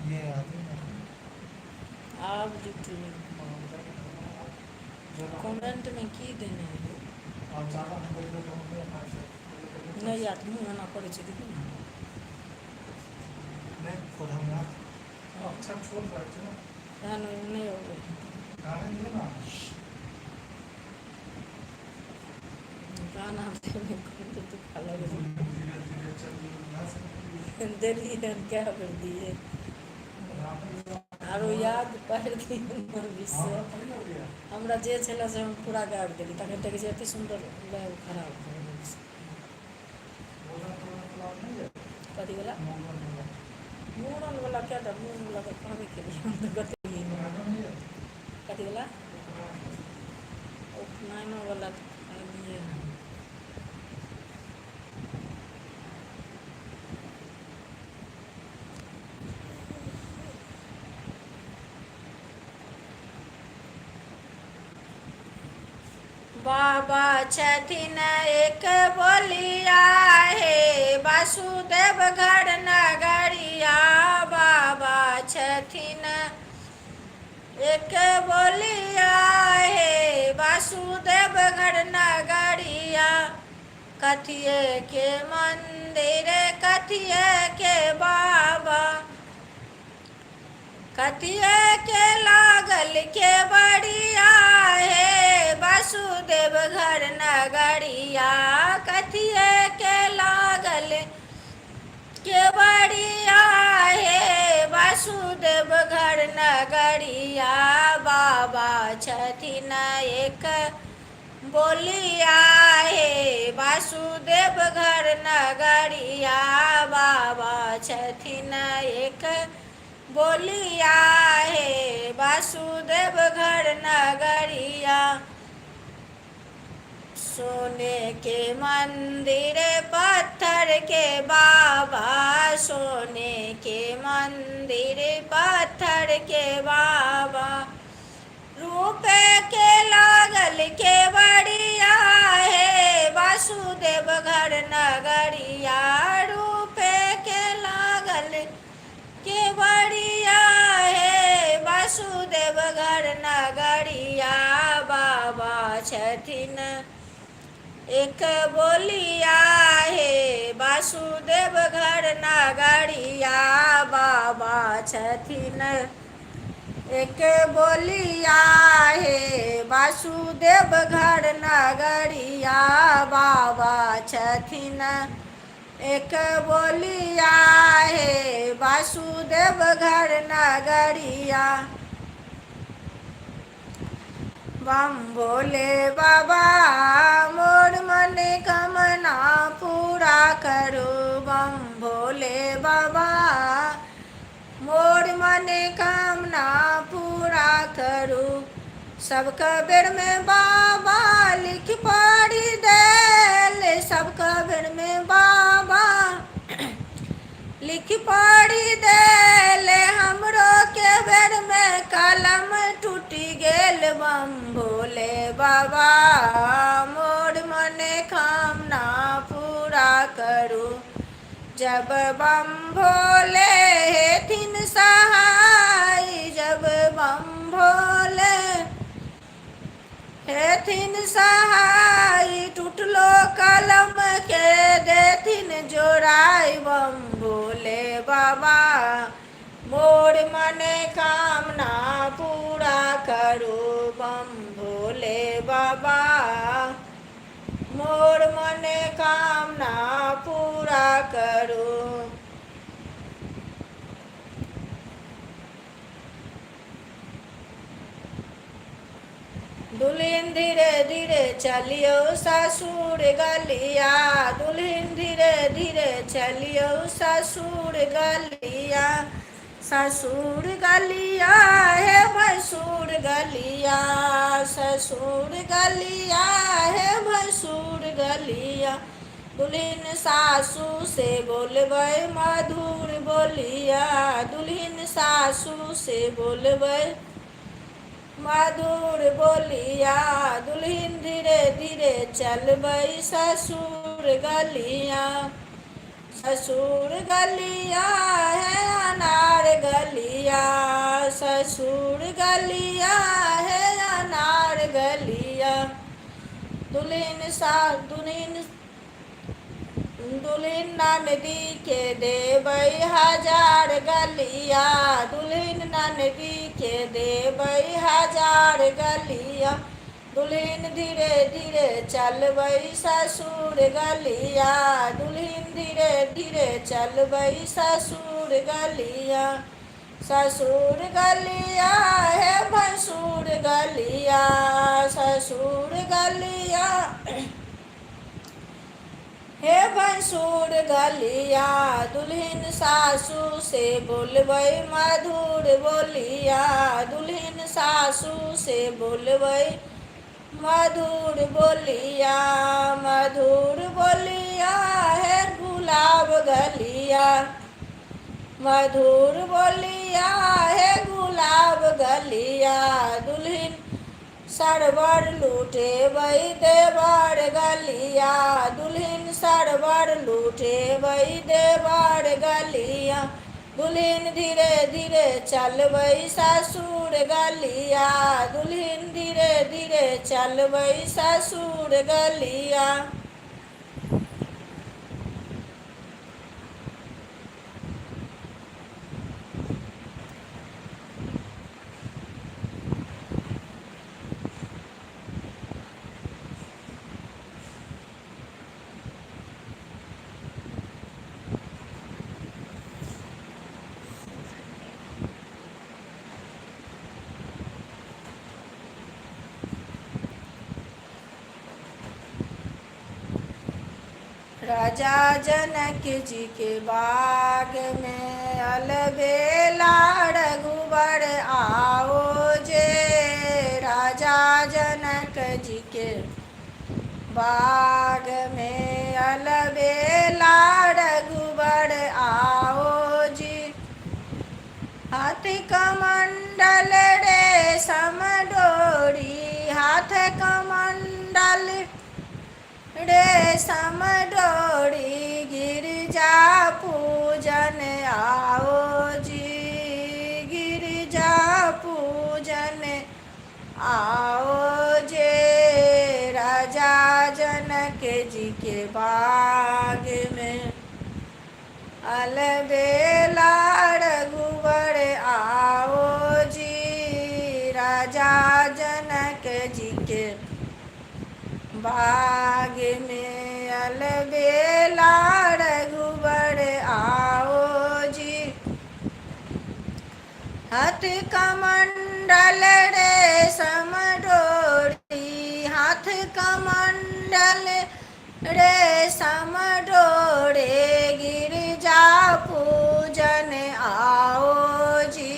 Speaker 2: ये आदमी
Speaker 1: आप कमेंट में की देने नहीं आदमी होना पड़े देखिए
Speaker 2: अच्छा छोड़
Speaker 1: नहीं हो गई
Speaker 2: गाना
Speaker 1: गाना देने को तो खाला
Speaker 2: धीरे धीरे चल रहा
Speaker 1: दिली क्या कर दिए आरो याद पढ़ दी हमर विषय हमरा जे छलै से हम पूरा गाबि देली तखन तक जे एतेक सुन्दर गाबि खराब भऽ गेल छै कथीवला मूड़नवला क्या था मूड़नवला तो कहबे केलिए हम तो कथी कथीवला उपनयनोवला तो कहलिए बाबा छथिन एक बोलिया हे वासुदेव घर नगरिया बाबा छथिन एक बोलिया हे वासुदेव घर नगरिया कथिए के मंदिर कथिए के बाबा कथिए के लागल के बड़िया हे वासुदेव घर नगरिया कथिए के लागल के बड़िया हे वासुदेव घर नगरिया बाबा छथिन एक बोलिया हे वासुदेव घर नगरिया बाबा छथिन एक बोलिया हे वासुदेव घर नगरिया सोने के मंदिर पत्थर के बाबा सोने के मंदिर पत्थर के बाबा रूपे के लागल के बड़िया हे वासुदेव घर नगरिया रूपे के लागल के बड़िया हे वासुदेव घर नगरिया बाबा छथिन एक बोलिया हे वासुदेव घर नगरिया बाबा छथिन एक बोलिया हे वासुदेव घर नगरिया बाबा छथिन एक बोलिया हे वासुदेव घर नगरिया बम भोले बाबा मोर मन कामना पूरा करो बम भोले बाबा मोर मन कामना पूरा करो सबका बेर में बाबा लिख पढ़ी दे सबका बेर में बाबा लिख पढ़ी दे हमरो के बेर में कलम टूटी गेल बम भोले बाबा मोर मन कामना पूरा करू जब बम भोले हेथिन सहाय जब बम भोले हेथिन सहाय टूटलो कलम के देथिन जोड़ाई बम भोले बाबा मोर मन कामना पूरा करो बम भोले बाबा मोर मन कामना पूरा करो दुल्हन धीरे धीरे चलियो ससुर गलिया दुल्हन धीरे धीरे चलियो ससुर गलिया ससुर गलिया हे भसुर गलिया ससुर गलिया हे भसुर गलिया दुल्हन सासू से बोलबै मधुर बोलिया दुल्हन सासू से बोलबै मधुर बोलिया दुल्हन धीरे धीरे चलबै ससुर गलिया ससुर गलिया है अनार गलिया ससुर गलिया है अनार गलिया दुल्हन ननदी के देबै हजार गलिया दुल्हन ननदी के देबै हजार गलिया दुल्हन धीरे धीरे चलबई ससुर गलिया, दुल्हन धीरे धीरे चलबई ससुर गलिया, ससुर गलिया है भसुर गलिया, ससुर गलिया हे भसुर गलिया, दुल्हन सासू से बोलबई मधुर बोलिया, दुल्हन सासू से बोलबई मधुर बोलिया, मधुर बोलिया है गुलाब गलिया, मधुर बोलिया है गुलाब गलिया, दुल्हन सरवर लूटे वही देवर गलिया, दुल्हन सरवर लूटे वही देवर गलिया, दुल्हन धीरे धीरे चलबई ससुर गलिया, दुल्हन धीरे धीरे चलबई ससुर गलिया। राजा जनक जी के बाग में अलबेला रघुबर आओ जे, राजा जनक जी के बाग में अलबेला रघुबर आओ जी, हाथ कमंडल रेशम डोरी, हाथ कमंडल रेशम डोरी, गिरजा पूजन आओ जी, गिरजा पूजन आओ जे, राजा जनक जी के बाग में अलबेला रघुबर आओ जी, राजा जनक जी के बाग में अलबेला रघुबर आओ जी, हाथ कमंडल रेशम डोरी, हाथ कमंडल रेशम डोरे, गिरजा पूजन आओ जी,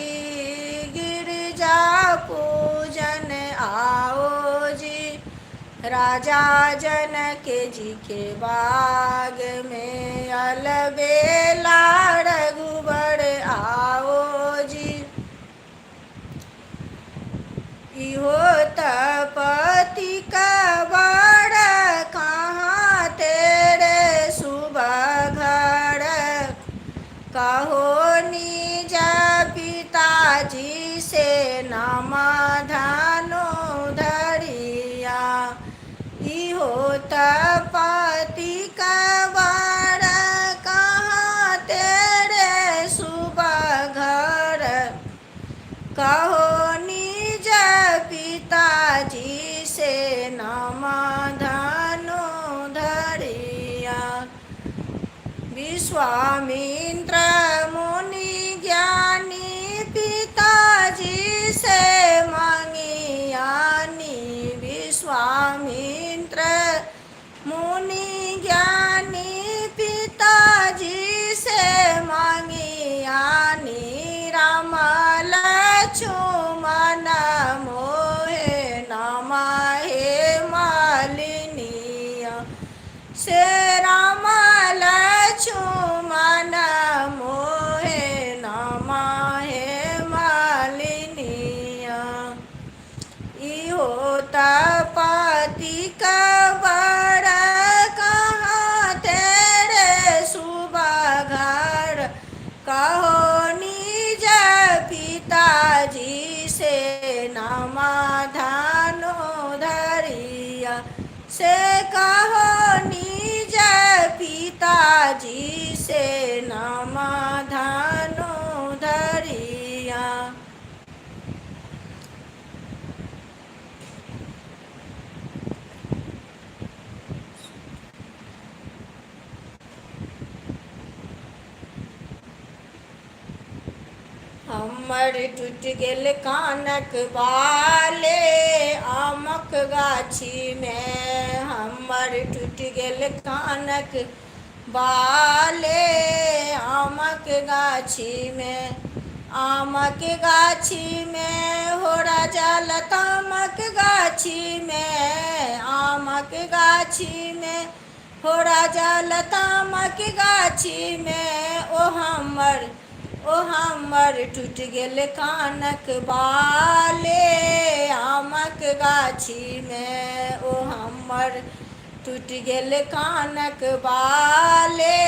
Speaker 1: गिरजा पूजन आओ जी, राजा जनक जी के बाग में अलबेला रघुबर आओ जी, इहो तपति का बड़ कहाँ तेरे सुबह घर, कहो निज पिताजी से नामाधानो धरिया, इहो तपति का बड़ कहाँ तेरे सुबह घर, कहो निज पिताजी से नामाधानो धरिया, विश्वामित्र मुनि ज्ञानी पिताजी से मांगियानी, विश्वामित्र मुनि ज्ञानी पिताजी से मांगियानी, राम लक्ष्मण मोहे नमः मालिनिया, से राम लक्ष्मण मोहे नमः मालिनिया, इहो तपति का बड़ कहाँ तेरे सुबह घर, कहो निज पिताजी से नामाधानो धरिया, से कहो निज पिताजी से हमर टूट गेल कानक बाले आमक गाछी में। हमर टूट गेल कानक बाले आमक गाछी में। आमक गाछी में हो राजा लतामक गाछी में। आमक गाछी में हो राजा लतामक गाछी में। ओ हमर टूट गेल कानक बाले आमक गाछी में। ओ हमर टूट गेल कानक बाले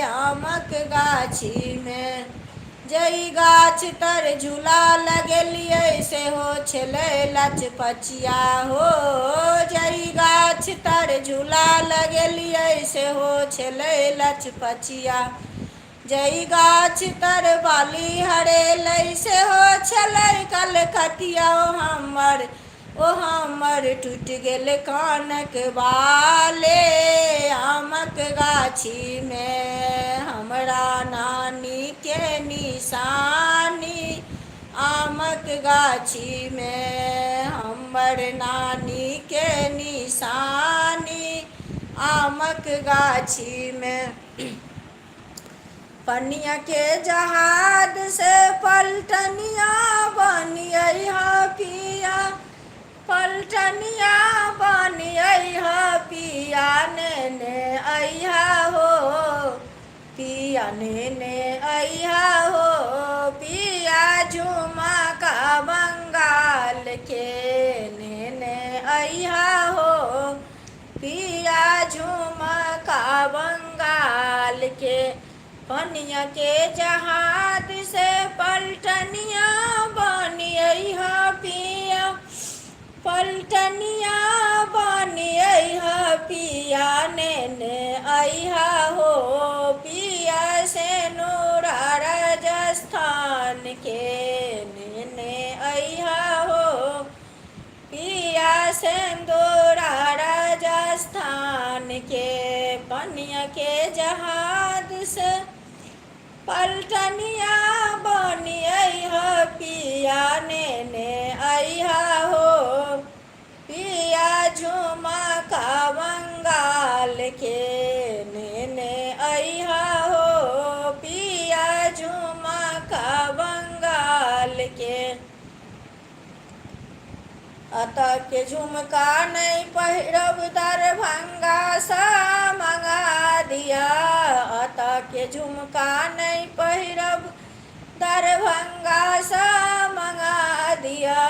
Speaker 1: आमक गाछी में। जई गाछ तर झूला लगेलिए से हो छलै लचपचिया हो। जई गाछ तर झूला लगेलिए से हो छलै लचपचिया। जई गाछ तर बाली हरेलै से हो छलै कलकतिया। ओ हमर टूट गेल कानक बाले आमक गाछी में। हमरा नानी के निशानी आमक गाछी में। हमर नानी के निशानी आमक गाछी में। पनिया के जहाज से पलटनिया बनिया पिया। पलटनिया बनिया पिया नेने अइहा हो। पिया नेने अइहा हो। पिया झुमा का बंगाल के नेने अइहा हो। पिया झुमा का बंगाल के। पनिया के जहाज से पलटनिया बनिया पिया। पलटनिया बनिया पिया नेने अइहा हो। पिया से नूरा राजस्थान के नेने अइहा हो। पिया सिंदूरा राजस्थान के। पनिया के जहाज से पलटनिया बनिया पिया नेने अइहा हो। पिया झुमा का बंगाल के नेने अइहा हो। पिया झुमा का बंगाल के। अतः के झुमका नहीं पहिरब दरभंगा सा मंगा दिया। अतः के झुमका नहीं पहिरब दरभंगा सा मंगा दिया।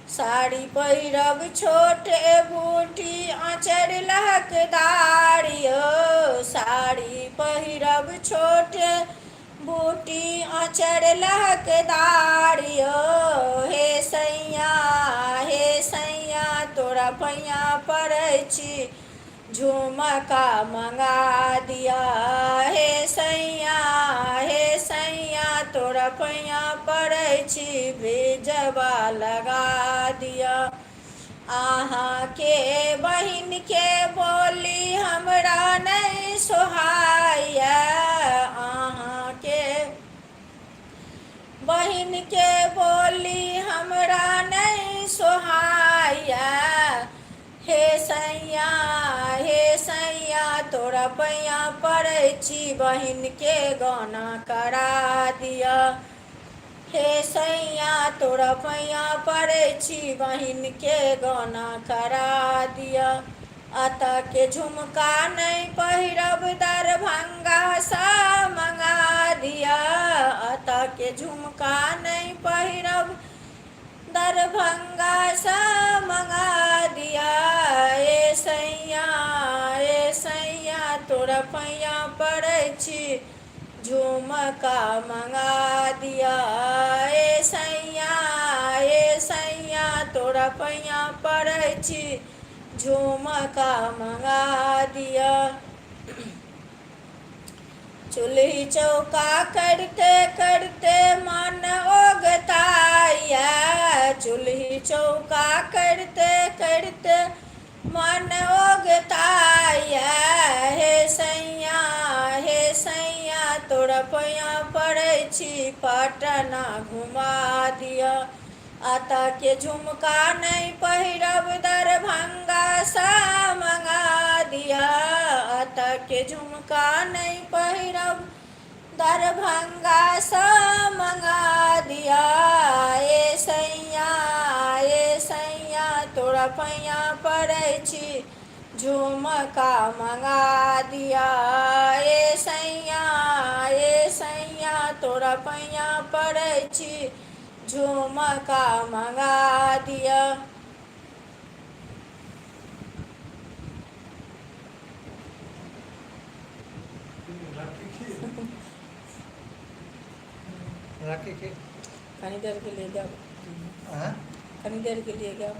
Speaker 1: साड़ी पहिरब छोटे बूटी आँचर लहकदारियो। साड़ी पहिरब छोटे बूटी आँचर लहकदारियो। हे सैया तोरा पैया पड़ै छी झुमका मंगा दिया। हे सैया तोरा पैया पड़ै छी भेजबा लगा दिया। अहाँ के बहिन के बोली हमरा नहीं सोहाइया। अहाँ के बहिन के बोली हमरा नहीं सोहाइया। हे सैया तोरा पैया पड़ै छी बहिन के गाना करा दिया। हे सैया तोरा पैया पड़ै छी बहिन के गाना करा दिया। अतः के झुमका नहीं पहिरब दरभंगा सा मंगा दिया। अतः के झुमका नहीं पहिरब दरभंगा सा मंगा दिया। ए सैया तोरा पैया पड़ै छी झुमका मंगा दिया। ए सैया तोरा पैया पड़ै छी झुमका मंगा दिया। चूल्ही चौका करते करते मन ओगताया। चूल्ही चौका करते करते मन ओगताया। हे सैया तोरा तोरा पैया पड़ै छी पटना घुमा दिया। आता के झुमका नहीं पहिरब दरभंगा सा मंगा दिया। आता के झुमका नहीं पहिरब दरभंगा सा मंगा दिया। ए सैया तोरा पैया पड़ै छी झुमका मंगा दिया। ए सैया तोरा पैया पड़ै छी झुमका मंगा दिया।
Speaker 2: राखी की राखी के
Speaker 1: कनी देर के लिए जाओ,
Speaker 2: हाँ
Speaker 1: कनी देर के लिए जाओ।